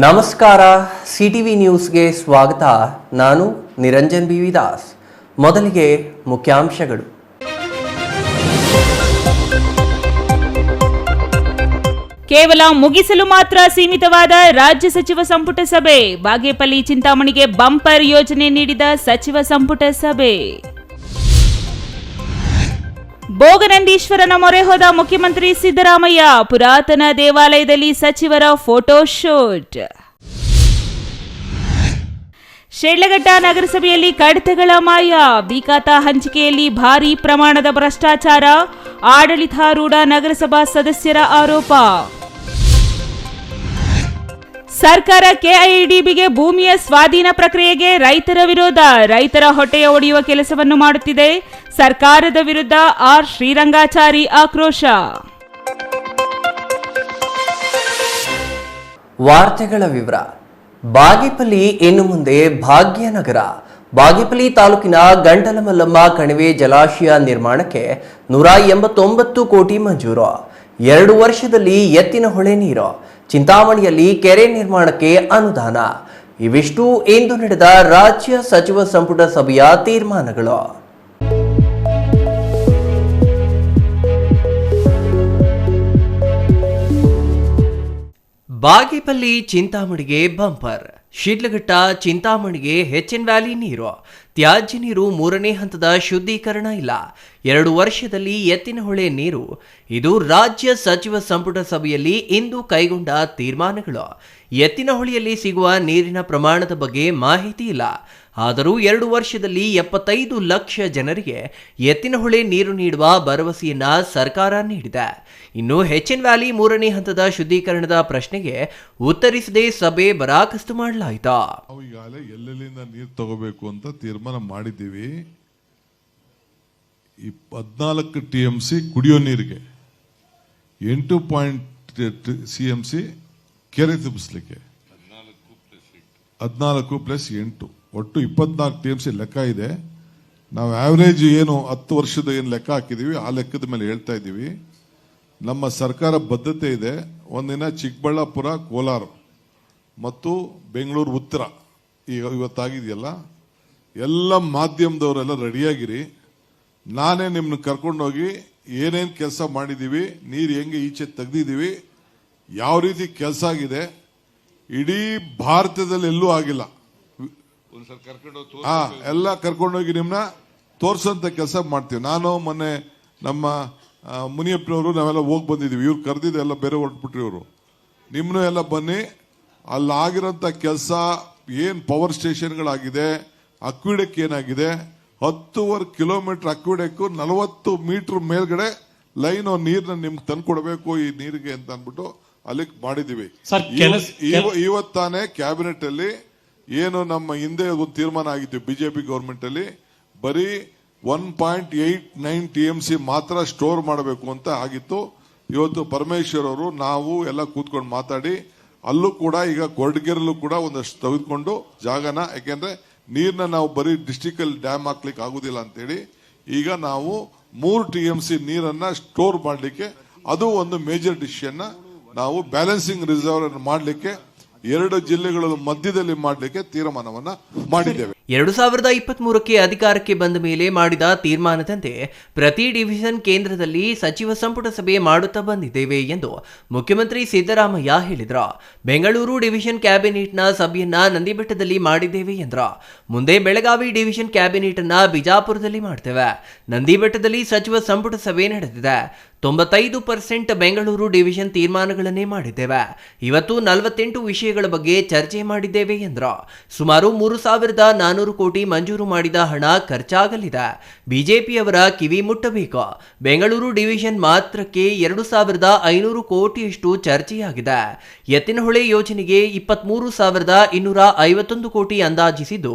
ನಮಸ್ಕಾರ, ಸಿಟಿವಿ ನ್ಯೂಸ್ಗೆ ಸ್ವಾಗತ. ನಾನು ನಿರಂಜನ್ ಬಿ ದಾಸ್. ಮೊದಲಿಗೆ ಮುಖ್ಯಾಂಶಗಳು. ಕೇವಲ ಮುಗಿಸಲು ಮಾತ್ರ ಸೀಮಿತವಾದ ರಾಜ್ಯ ಸಚಿವ ಸಂಪುಟ ಸಭೆ. ಬಾಗೇಪಲ್ಲಿ ಚಿಂತಾಮಣಿಗೆ ಬಂಪರ್ ಯೋಜನೆ ನೀಡಿದ ಸಚಿವ ಸಂಪುಟ ಸಭೆ. ಭೋಗನಂದೀಶ್ವರನ ಮೊರೆ ಹೋದ ಮುಖ್ಯಮಂತ್ರಿ ಸಿದ್ದರಾಮಯ್ಯ. ಪುರಾತನ ದೇವಾಲಯದಲ್ಲಿ ಸಚಿವರ ಫೋಟೋ ಶೂಟ್. ಶಿಡ್ಲಘಟ್ಟ ನಗರಸಭೆಯಲ್ಲಿ ಕಡತಗಳ ಮಾಯ. ಬಿಖಾತಾ ಹಂಚಿಕೆಯಲ್ಲಿ ಭಾರೀ ಪ್ರಮಾಣದ ಭ್ರಷ್ಟಾಚಾರ. ಆಡಳಿತಾರೂಢ ನಗರಸಭಾ ಸದಸ್ಯರ ಆರೋಪ. ಸರ್ಕಾರ ಕೆಐಡಿಬಿಗೆ ಭೂಮಿಯ ಸ್ವಾಧೀನ ಪ್ರಕ್ರಿಯೆಗೆ ರೈತರ ವಿರೋಧ. ರೈತರ ಹೊಟ್ಟೆಯ ಒಡೆಯುವ ಕೆಲಸವನ್ನು ಮಾಡುತ್ತಿದೆ. ಸರ್ಕಾರದ ವಿರುದ್ಧ ಆರ್ ಶ್ರೀರಂಗಾಚಾರಿ ಆಕ್ರೋಶ. ವಾರ್ತೆಗಳ ವಿವರ. ಬಾಗೇಪಲ್ಲಿ ಇನ್ನು ಮುಂದೆ ಭಾಗ್ಯನಗರ. ಬಾಗೇಪಲ್ಲಿ ತಾಲೂಕಿನ ಗಂಟಲಮಲ್ಲಮ್ಮ ಕಣಿವೆ ಜಲಾಶಯ ನಿರ್ಮಾಣಕ್ಕೆ 189 ಕೋಟಿ ಮಂಜೂರು. 2 ವರ್ಷದಲ್ಲಿ ಎತ್ತಿನಹೊಳೆ ನೀರು. ಚಿಂತಾಮಣಿಯಲ್ಲಿ ಕೆರೆ ನಿರ್ಮಾಣಕ್ಕೆ ಅನುದಾನ. ಇವಿಷ್ಟು ಇಂದು ನಡೆದ ರಾಜ್ಯ ಸಚಿವ ಸಂಪುಟ ಸಭೆಯ ತೀರ್ಮಾನಗಳು. ಬಾಗೇಪಲ್ಲಿ ಚಿಂತಾಮಣಿಗೆ ಬಂಪರ್. ಶಿಡ್ಲಘಟ್ಟ ಚಿಂತಾಮಣಿಗೆ HN ವ್ಯಾಲಿ ನೀರು. ತ್ಯಾಜ್ಯ ನೀರು 3ನೇ ಹಂತದ ಶುದ್ಧೀಕರಣ ಇಲ್ಲ. 2 ವರ್ಷದಲ್ಲಿ ಎತ್ತಿನಹೊಳೆ ನೀರು. ಇದು ರಾಜ್ಯ ಸಚಿವ ಸಂಪುಟ ಸಭೆಯಲ್ಲಿ ಇಂದು ಕೈಗೊಂಡ ತೀರ್ಮಾನಗಳು. ಎತ್ತಿನಹೊಳೆಯಲ್ಲಿ ಸಿಗುವ ನೀರಿನ ಪ್ರಮಾಣದ ಬಗ್ಗೆ ಮಾಹಿತಿ ಇಲ್ಲ. ಆದರೂ 2 ವರ್ಷದಲ್ಲಿ 75 ಲಕ್ಷ ಜನರಿಗೆ ಎತ್ತಿನಹೊಳೆ ನೀರು ನೀಡುವ ಭರವಸೆಯನ್ನ ಸರ್ಕಾರ ನೀಡಿದೆ. ಇನ್ನು HN ವ್ಯಾಲಿ 3ನೇ ಹಂತದ ಶುದ್ಧೀಕರಣದ ಪ್ರಶ್ನೆಗೆ ಉತ್ತರಿಸದೆ ಸಭೆ ಬರಾಕಸ್ತು ಮಾಡಲಾಯಿತು. ನಾವು ಈಗಾಗಲೇ ಎಲ್ಲೆಲ್ಲಿಂದ ನೀರು ತಗೋಬೇಕು ಅಂತ ತೀರ್ಮಾನ ಮಾಡಿದ್ದೀವಿ. ಈ 14 TMC ಕುಡಿಯೋ ನೀರಿಗೆ, 8 CMC ಕೆರೆ ತುಂಬಿಸ್ಲಿಕ್ಕೆ, 14+8 ಒಟ್ಟು 24 TMC ಲೆಕ್ಕ ಇದೆ. ನಾವು ಆವರೇಜ್ ಏನು 10 ವರ್ಷದ ಏನು ಲೆಕ್ಕ ಹಾಕಿದೀವಿ ಆ ಲೆಕ್ಕದ ಮೇಲೆ ಹೇಳ್ತಾ ಇದ್ದೀವಿ. ನಮ್ಮ ಸರ್ಕಾರ ಬದ್ಧತೆ ಇದೆ. ಒಂದಿನ ಚಿಕ್ಕಬಳ್ಳಾಪುರ, ಕೋಲಾರ ಮತ್ತು ಬೆಂಗಳೂರು ಉತ್ತರ ಇವತ್ತಾಗಿದೆಯಲ್ಲ, ಎಲ್ಲ ಮಾಧ್ಯಮದವರೆಲ್ಲ ರೆಡಿಯಾಗಿರಿ. ನಾನೇ ನಿಮ್ಮನ್ನ ಕರ್ಕೊಂಡೋಗಿ ಏನೇನು ಕೆಲಸ ಮಾಡಿದ್ದೀವಿ, ನೀರು ಹೆಂಗೆ ಈಚೆ ತೆಗ್ದಿದ್ದೀವಿ, ಯಾವ ರೀತಿ ಕೆಲಸ ಆಗಿದೆ, ಇಡೀ ಭಾರತದಲ್ಲಿ ಎಲ್ಲೂ ಆಗಿಲ್ಲ. ಎಲ್ಲ ಕರ್ಕೊಂಡೋಗಿ ನಿಮ್ಮನ್ನ ತೋರ್ಸಂತ ಕೆಲಸ ಮಾಡ್ತೀವಿ. ನಾನು ಮೊನ್ನೆ ನಮ್ಮ ಮುನಿಯಪ್ಪನವರು ನಾವೆಲ್ಲ ಹೋಗಿ ಬಂದಿದ್ದೀವಿ. ಇವ್ರು ಕರೆದಿದ್ದು ಎಲ್ಲ ಬೇರೆ ಹೊರಟ್ಬಿಟ್ರಿ. ಇವರು ನಿಮ್ಮನ್ನು ಎಲ್ಲ ಬನ್ನಿ. ಅಲ್ಲಾಗಿರೋಂಥ ಕೆಲಸ ಏನು ಪವರ್ ಸ್ಟೇಷನ್ಗಳಾಗಿದೆ, ಅಕ್ವಿಡೆಕ್ ಏನಾಗಿದೆ, 10.5 ಕಿಲೋಮೀಟರ್ ಅಕ್ವಿಡೆಕ್, 40 ಮೀಟರ್ ಮೇಲ್ಗಡೆ ಲೈನ್ ನೀರನ್ನ ನಿಮ್ಗೆ ತಂದ್ಕೊಡ್ಬೇಕು ಈ ನೀರಿಗೆ ಅಂತ ಅಂದ್ಬಿಟ್ಟು ಅಲ್ಲಿಗೆ ಮಾಡಿದೀವಿ. ಇವತ್ತಾನೆ ಕ್ಯಾಬಿನೆಟ್ ಅಲ್ಲಿ ಏನು ನಮ್ಮ ಹಿಂದೆ ಒಂದು ತೀರ್ಮಾನ ಆಗಿತ್ತು ಬಿಜೆಪಿ ಗವರ್ಮೆಂಟ್ ಅಲ್ಲಿ, ಬರೀ 1.89 TMC ಮಾತ್ರ ಸ್ಟೋರ್ ಮಾಡಬೇಕು ಅಂತ ಆಗಿತ್ತು. ಇವತ್ತು ಪರಮೇಶ್ವರ್ ಅವರು ನಾವು ಎಲ್ಲ ಕೂತ್ಕೊಂಡು ಮಾತಾಡಿ ಅಲ್ಲೂ ಕೂಡ ಈಗ ಕೊರಟಗೆರೆಲ್ಲೂ ಕೂಡ ಒಂದಷ್ಟು ತೆಗೆದುಕೊಂಡು ಜಾಗನ, ಯಾಕೆಂದ್ರೆ ನೀರನ್ನ ನಾವು ಬರೀ ಡಿಸ್ಟ್ರಿಕ್ಟ್ ಅಲ್ಲಿ ಡ್ಯಾಮ್ ಹಾಕ್ಲಿಕ್ಕೆ ಆಗುದಿಲ್ಲ ಅಂತೇಳಿ ಈಗ ನಾವು 3 TMC ನೀರನ್ನ ಸ್ಟೋರ್ ಮಾಡಲಿಕ್ಕೆ, ಅದು ಒಂದು ಮೇಜರ್ ಡಿಸಿಷನ್ ನಾವು ಬ್ಯಾಲೆನ್ಸಿಂಗ್ ರಿಸರ್ವ್ ಮಾಡಲಿಕ್ಕೆ 2 ಜಿಲ್ಲೆಗಳ ಮಧ್ಯದಲ್ಲಿ ಮಾಡಲಿಕ್ಕೆ ತೀರ್ಮಾನವನ್ನ ಮಾಡಿದ್ದೇವೆ. 2023ಕ್ಕೆ ಅಧಿಕಾರಕ್ಕೆ ಬಂದ ಮೇಲೆ ಮಾಡಿದ ತೀರ್ಮಾನದಂತೆ ಪ್ರತಿ ಡಿವಿಷನ್ ಕೇಂದ್ರದಲ್ಲಿ ಸಚಿವ ಸಂಪುಟ ಸಭೆ ಮಾಡುತ್ತಾ ಬಂದಿದ್ದೇವೆ ಎಂದು ಮುಖ್ಯಮಂತ್ರಿ ಸಿದ್ದರಾಮಯ್ಯ ಹೇಳಿದರು. ಬೆಂಗಳೂರು ಡಿವಿಷನ್ ಕ್ಯಾಬಿನೆಟ್ನ ಸಭೆಯನ್ನ ನಂದಿಬೆಟ್ಟದಲ್ಲಿ ಮಾಡಿದ್ದೇವೆ ಎಂದರು. ಮುಂದೆ ಬೆಳಗಾವಿ ಡಿವಿಷನ್ ಕ್ಯಾಬಿನೆಟ್ ಅನ್ನ ಬಿಜಾಪುರದಲ್ಲಿ ಮಾಡ್ತೇವೆ. ನಂದಿಬೆಟ್ಟದಲ್ಲಿ ಸಚಿವ ಸಂಪುಟ ಸಭೆ ನಡೆದಿದೆ. 95% ಬೆಂಗಳೂರು ಡಿವಿಷನ್ ತೀರ್ಮಾನಗಳನ್ನೇ ಮಾಡಿದ್ದೇವೆ. ಇವತ್ತು 48 ವಿಷಯಗಳ ಬಗ್ಗೆ ಚರ್ಚೆ ಮಾಡಿದ್ದೇವೆ ಎಂದರು. ಸುಮಾರು 3,400 ಕೋಟಿ ಮಂಜೂರು ಮಾಡಿದ ಹಣ ಖರ್ಚಾಗಲಿದೆ. ಬಿಜೆಪಿಯವರ ಕಿವಿ ಮುಟ್ಟಬೇಕು. ಬೆಂಗಳೂರು ಡಿವಿಷನ್ ಮಾತ್ರಕ್ಕೆ 2,500 ಕೋಟಿಯಷ್ಟು ಚರ್ಚೆಯಾಗಿದೆ. ಎತ್ತಿನಹೊಳೆ ಯೋಜನೆಗೆ 23,251 ಕೋಟಿ ಅಂದಾಜಿಸಿದ್ದು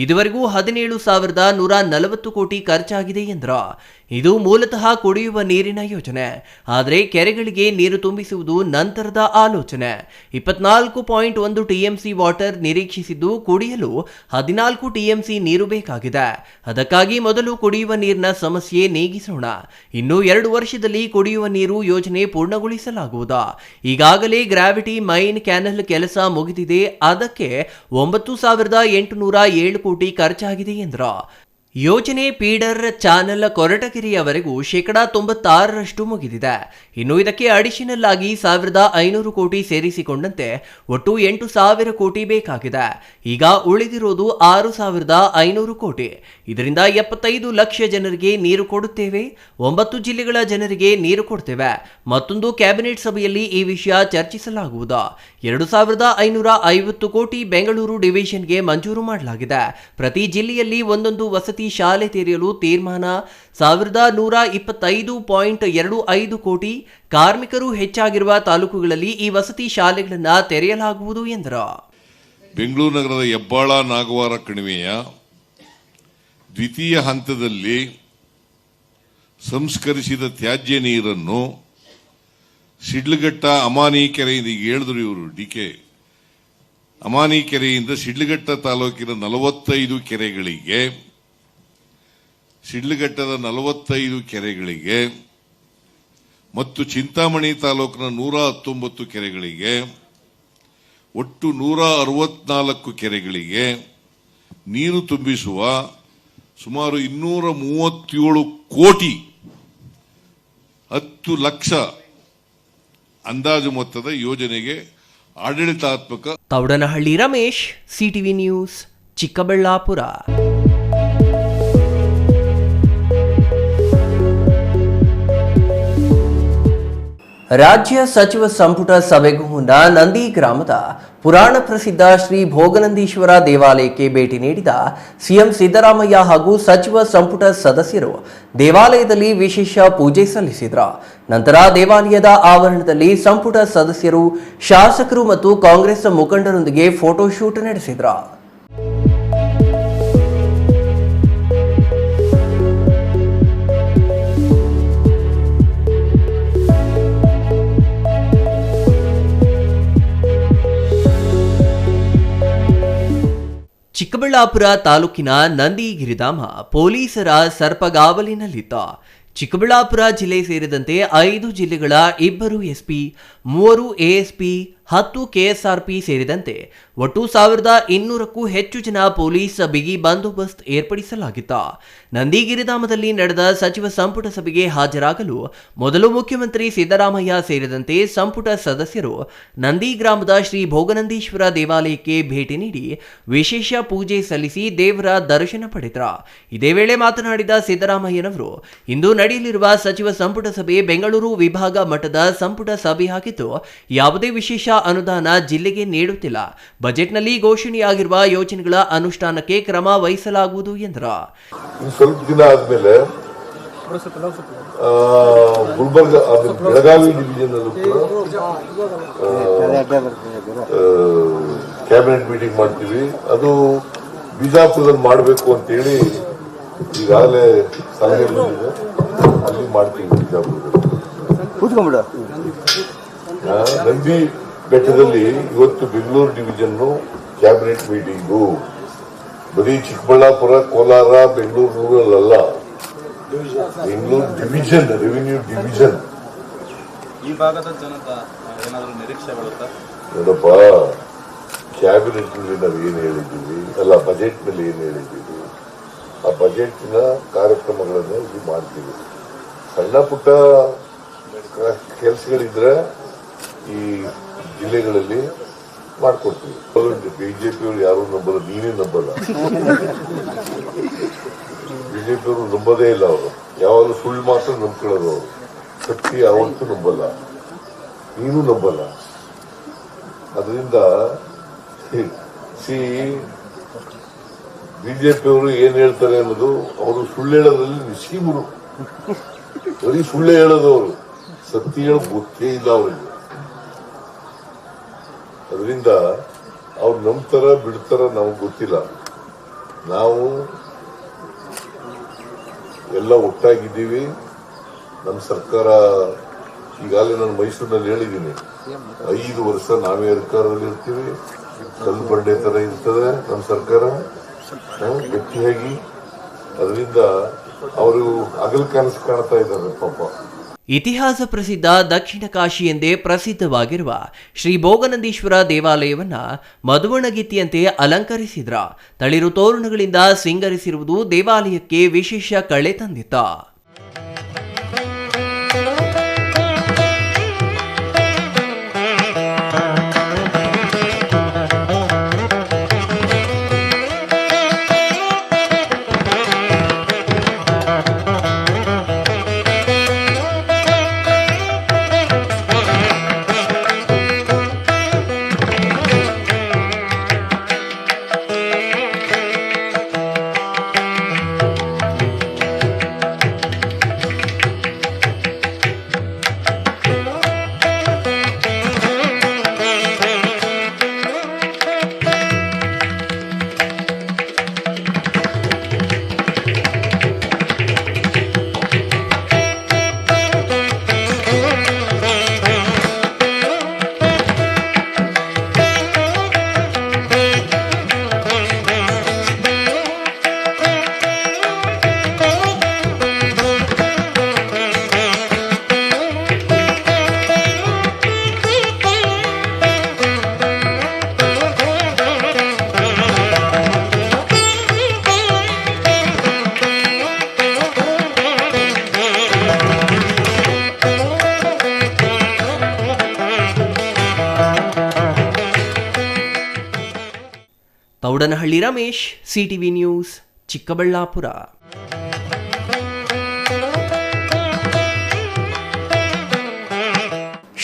ಇದುವರೆಗೂ 17,140 ಕೋಟಿ ಖರ್ಚಾಗಿದೆ ಎಂದರು. ಇದು ಮೂಲತಃ ಕುಡಿಯುವ ನೀರಿನ ಯೋಜನೆ. ಆದರೆ ಕೆರೆಗಳಿಗೆ ನೀರು ತುಂಬಿಸುವುದು ನಂತರದ ಆಲೋಚನೆ. 24.1 ಟಿಎಂಸಿ ವಾಟರ್ ನಿರೀಕ್ಷಿಸಿದ್ದು ಕುಡಿಯಲು 14 ಟಿಎಂಸಿ ನೀರು ಬೇಕಾಗಿದೆ. ಅದಕ್ಕಾಗಿ ಮೊದಲು ಕುಡಿಯುವ ನೀರಿನ ಸಮಸ್ಯೆ ನೀಗಿಸೋಣ. ಇನ್ನು 2 ವರ್ಷದಲ್ಲಿ ಕುಡಿಯುವ ನೀರು ಯೋಜನೆ ಪೂರ್ಣಗೊಳಿಸಲಾಗುವುದು. ಈಗಾಗಲೇ ಗ್ರಾವಿಟಿ ಮೈನ್ ಕ್ಯಾನಲ್ ಕೆಲಸ ಮುಗಿದಿದೆ. ಅದಕ್ಕೆ 9,807 ಕೋಟಿ ಖರ್ಚಾಗಿದೆ ಎಂದರು. ಯೋಜನೆ ಫೀಡರ್ ಚಾನೆಲ್ ಕೊರಟಗೆರೆಯವರೆಗೂ 96% ಮುಗಿದಿದೆ. ಇನ್ನು ಇದಕ್ಕೆ ಅಡಿಷನಲ್ ಆಗಿ 1,500 ಕೋಟಿ ಸೇರಿಸಿಕೊಂಡಂತೆ ಒಟ್ಟು 8,000 ಕೋಟಿ ಬೇಕಾಗಿದೆ. ಈಗ ಉಳಿದಿರೋದು 6,500 ಕೋಟಿ. ಇದರಿಂದ 75 ಲಕ್ಷ ಜನರಿಗೆ ನೀರು ಕೊಡುತ್ತೇವೆ. 9 ಜಿಲ್ಲೆಗಳ ಜನರಿಗೆ ನೀರು ಕೊಡ್ತೇವೆ. ಮತ್ತೊಂದು ಕ್ಯಾಬಿನೆಟ್ ಸಭೆಯಲ್ಲಿ ಈ ವಿಷಯ ಚರ್ಚಿಸಲಾಗುವುದು. 2,550 ಕೋಟಿ ಬೆಂಗಳೂರು ಡಿವಿಷನ್ಗೆ ಮಂಜೂರು ಮಾಡಲಾಗಿದೆ. ಪ್ರತಿ ಜಿಲ್ಲೆಯಲ್ಲಿ ಒಂದೊಂದು ವಸತಿ ಶಾಲೆ ತೆರೆಯಲು ತೀರ್ಮಾನ. 1,125.25 ಕೋಟಿ. ಕಾರ್ಮಿಕರು ಹೆಚ್ಚಾಗಿರುವ ತಾಲೂಕುಗಳಲ್ಲಿ ಈ ವಸತಿ ಶಾಲೆಗಳನ್ನು ತೆರೆಯಲಾಗುವುದು ಎಂದರು. ಬೆಂಗಳೂರು ನಗರದ ಹೆಬ್ಬಾಳ ನಾಗವಾರ ಕಣಿವೆಯ ದ್ವಿತೀಯ ಹಂತದಲ್ಲಿ ಸಂಸ್ಕರಿಸಿದ ತ್ಯಾಜ್ಯ ನೀರನ್ನು ಶಿಡ್ಲಘಟ್ಟ ಅಮಾನಿ ಕೆರೆಯಿಂದ, ಈಗ ಹೇಳಿದ್ರು ಇವರು ಡಿಕೆ, ಅಮಾನಿ ಕೆರೆಯಿಂದ ಶಿಡ್ಲಘಟ್ಟ ತಾಲೂಕಿನ 45 ಕೆರೆಗಳಿಗೆ, ಶಿಡ್ಲಘಟ್ಟದ 45 ಕೆರೆಗಳಿಗೆ ಮತ್ತು ಚಿಂತಾಮಣಿ ತಾಲೂಕಿನ 119 ಕೆರೆಗಳಿಗೆ, ಒಟ್ಟು 164 ಕೆರೆಗಳಿಗೆ ನೀರು ತುಂಬಿಸುವ ಸುಮಾರು 237 ಕೋಟಿ 10 ಲಕ್ಷ ಅಂದಾಜು ಮೊತ್ತದ ಯೋಜನೆಗೆ ಆಡಳಿತಾತ್ಮಕ. Thoudanahalli Ramesh, CTV news, Chikkaballapur. ರಾಜ್ಯ ಸಚಿವ ಸಂಪುಟ ಸಭೆಗೂ ಮುನ್ನ ನಂದಿ ಗ್ರಾಮದ ಪುರಾಣ ಪ್ರಸಿದ್ಧ ಶ್ರೀ ಭೋಗನಂದೀಶ್ವರ ದೇವಾಲಯಕ್ಕೆ ಭೇಟಿ ನೀಡಿದ ಸಿಎಂ ಸಿದ್ದರಾಮಯ್ಯ ಹಾಗೂ ಸಚಿವ ಸಂಪುಟ ಸದಸ್ಯರು ದೇವಾಲಯದಲ್ಲಿ ವಿಶೇಷ ಪೂಜೆ ಸಲ್ಲಿಸಿದರು. ನಂತರ ದೇವಾಲಯದ ಆವರಣದಲ್ಲಿ ಸಂಪುಟ ಸದಸ್ಯರು, ಶಾಸಕರು ಮತ್ತು ಕಾಂಗ್ರೆಸ್ ಮುಖಂಡರೊಂದಿಗೆ ಫೋಟೋಶೂಟ್ ನಡೆಸಿದರು. ಚಿಕ್ಕಬಳ್ಳಾಪುರ ತಾಲೂಕಿನ ನಂದಿಗಿರಿಧಾಮ ಪೊಲೀಸರ ಸರ್ಪಗಾವಲಿನಲ್ಲಿತ್ತು. ಚಿಕ್ಕಬಳ್ಳಾಪುರ ಜಿಲ್ಲೆ ಸೇರಿದಂತೆ 5 ಜಿಲ್ಲೆಗಳ 2 ಎಸ್ಪಿ, 3 ಎಎಸ್ಪಿ, 10 ಕೆಎಸ್ಆರ್ಪಿ ಸೇರಿದಂತೆ ಒಟ್ಟು 1,200ಕ್ಕೂ ಹೆಚ್ಚು ಜನ ಪೊಲೀಸ್ ಬಿಗಿ ಬಂದೋಬಸ್ತ್ ಏರ್ಪಡಿಸಲಾಗಿತ್ತು. ನಂದಿಗಿರಿಧಾಮದಲ್ಲಿ ನಡೆದ ಸಚಿವ ಸಂಪುಟ ಸಭೆಗೆ ಹಾಜರಾಗಲು ಮೊದಲು ಮುಖ್ಯಮಂತ್ರಿ ಸಿದ್ದರಾಮಯ್ಯ ಸೇರಿದಂತೆ ಸಂಪುಟ ಸದಸ್ಯರು ನಂದಿ ಗ್ರಾಮದ ಶ್ರೀ ಭೋಗನಂದೀಶ್ವರ ದೇವಾಲಯಕ್ಕೆ ಭೇಟಿ ನೀಡಿ ವಿಶೇಷ ಪೂಜೆ ಸಲ್ಲಿಸಿ ದೇವರ ದರ್ಶನ ಪಡೆದರು. ಇದೇ ವೇಳೆ ಮಾತನಾಡಿದ ಸಿದ್ದರಾಮಯ್ಯನವರು, ಇಂದು ನಡೆಯಲಿರುವ ಸಚಿವ ಸಂಪುಟ ಸಭೆ ಬೆಂಗಳೂರು ವಿಭಾಗ ಮಟ್ಟದ ಸಂಪುಟ ಸಭೆಯಾಗಿದ್ದು, ಯಾವುದೇ ವಿಶೇಷ ಅನುದಾನ ಜಿಲ್ಲೆಗೆ ನೀಡುತ್ತಿಲ್ಲ. ಬಜೆಟ್ನಲ್ಲಿ ಘೋಷಣೆಯಾಗಿರುವ ಯೋಜನೆಗಳ ಅನುಷ್ಠಾನಕ್ಕೆ ಕ್ರಮ ವಹಿಸಲಾಗುವುದು ಎಂದರು. ಸ್ವಲ್ಪ ದಿನ ಆದ್ಮೇಲೆ ಗುಲ್ಬರ್ಗ, ಬೆಳಗಾವಿ ಡಿವಿಷನ್ ಅಲ್ಲೂ ಕ್ಯಾಬಿನೆಟ್ ಮೀಟಿಂಗ್ ಮಾಡ್ತೀವಿ. ಅದು ಬಿಜಾಪುರದಲ್ಲಿ ಮಾಡಬೇಕು ಅಂತೇಳಿ ಈಗಾಗಲೇ ಸಲಹೆ ಬಂದಿದೆ. ಅಲ್ಲಿ ಮಾಡ್ತೀವಿ ಬಿಜಾಪುರದಲ್ಲಿ. ನಂದಿ ಬೆಟ್ಟದಲ್ಲಿ ಇವತ್ತು ಬೆಂಗಳೂರು ಡಿವಿಷನ್ ಕ್ಯಾಬಿನೆಟ್ ಮೀಟಿಂಗು. ಬರೀ ಚಿಕ್ಕಬಳ್ಳಾಪುರ, ಕೋಲಾರ, ಬೆಂಗಳೂರು ರೂರಲ್ ಅಲ್ಲ, ಬೆಂಗಳೂರು ಡಿವಿಷನ್, ರೆವಿನ್ಯೂ ಡಿವಿಷನ್. ಈ ಭಾಗದ ಜನತಾ ಏನಾದರೂ ನಿರೀಕ್ಷೆ ಬರುತ್ತಾ? ನೋಡಪ್ಪ, ಕ್ಯಾಬಿನೆಟ್ ನಲ್ಲಿ ನಾವು ಏನು ಹೇಳಿದ್ದೀವಿ ಅಲ್ಲ, ಬಜೆಟ್ ನಲ್ಲಿ ಏನು ಹೇಳಿದ್ದೀವಿ, ಆ ಬಜೆಟ್ನ ಕಾರ್ಯಕ್ರಮಗಳನ್ನು ಇದು ಮಾಡ್ತೀವಿ. ಸಣ್ಣ ಪುಟ್ಟ ಕೆಲಸಗಳಿದ್ರೆ ಈ ಜಿಲ್ಲೆಗಳಲ್ಲಿ ಮಾಡ್ಕೊಡ್ತೀವಿ. ಬಿಜೆಪಿಯವರು ಯಾರು ನಂಬಲ್ಲ, ನೀನೇ ನಂಬಲ್ಲ. ಬಿಜೆಪಿಯವರು ನಂಬೋದೇ ಇಲ್ಲ. ಅವರು ಯಾವಾಗಲೂ ಸುಳ್ಳು ಮಾತ್ರ ನಂಬ್ಕೊಳ್ಳೋದು. ಅವರು ಸತ್ಯ ಯಾವತ್ತೂ ನಂಬಲ್ಲ, ನೀನು ನಂಬಲ್ಲ. ಅದರಿಂದ ಬಿಜೆಪಿಯವರು ಏನ್ ಹೇಳ್ತಾರೆ ಅನ್ನೋದು, ಅವರು ಸುಳ್ಳು ಹೇಳೋದ್ರಲ್ಲಿ ನಿಶ್ಚೀಮರು. ಬರೀ ಸುಳ್ಳು ಹೇಳೋದು, ಅವರು ಸತ್ಯ ಹೇಳೋ ಗೊತ್ತೇ ಇಲ್ಲ ಅವರಿಗೆ. ಅದರಿಂದ ಅವ್ರು ನಂಬ್ತಾರ ಬಿಡ್ತಾರ ನಮಗೆ ಗೊತ್ತಿಲ್ಲ. ನಾವು ಎಲ್ಲ ಒಟ್ಟಾಗಿದ್ದೀವಿ. ನಮ್ಮ ಸರ್ಕಾರ ಈಗಾಗಲೇ ನಾನು ಮೈಸೂರಿನಲ್ಲಿ ಹೇಳಿದ್ದೀನಿ, 5 ವರ್ಷ ನಾವೇ ಅಧಿಕಾರದಲ್ಲಿ ಇರ್ತೀವಿ. ಕಲ್ಲು ಬಂಡೆ ತರ ಇರ್ತದೆ ನಮ್ಮ ಸರ್ಕಾರ ಗಟ್ಟಿಯಾಗಿ. ಅದರಿಂದ ಅವರು ಹಗಲು ಕನಸು ಕಾಣ್ತಾ ಇದ್ದಾರೆ ಪಾಪ. ಇತಿಹಾಸ ಪ್ರಸಿದ್ಧ ದಕ್ಷಿಣ ಕಾಶಿ ಎಂದೇ ಪ್ರಸಿದ್ಧವಾಗಿರುವ ಶ್ರೀ ಭೋಗನಂದೀಶ್ವರ ದೇವಾಲಯವನ್ನ ಮಧುವಣಗಿತ್ತಿಯಂತೆ ಅಲಂಕರಿಸಿದ್ರ ತಳಿರು ತೋರಣಗಳಿಂದ ಸಿಂಗರಿಸಿರುವುದು ದೇವಾಲಯಕ್ಕೆ ವಿಶೇಷ ಕಳೆ ತಂದಿತ್ತ. Thoudanahalli Ramesh, CTV news, Chikkaballapur.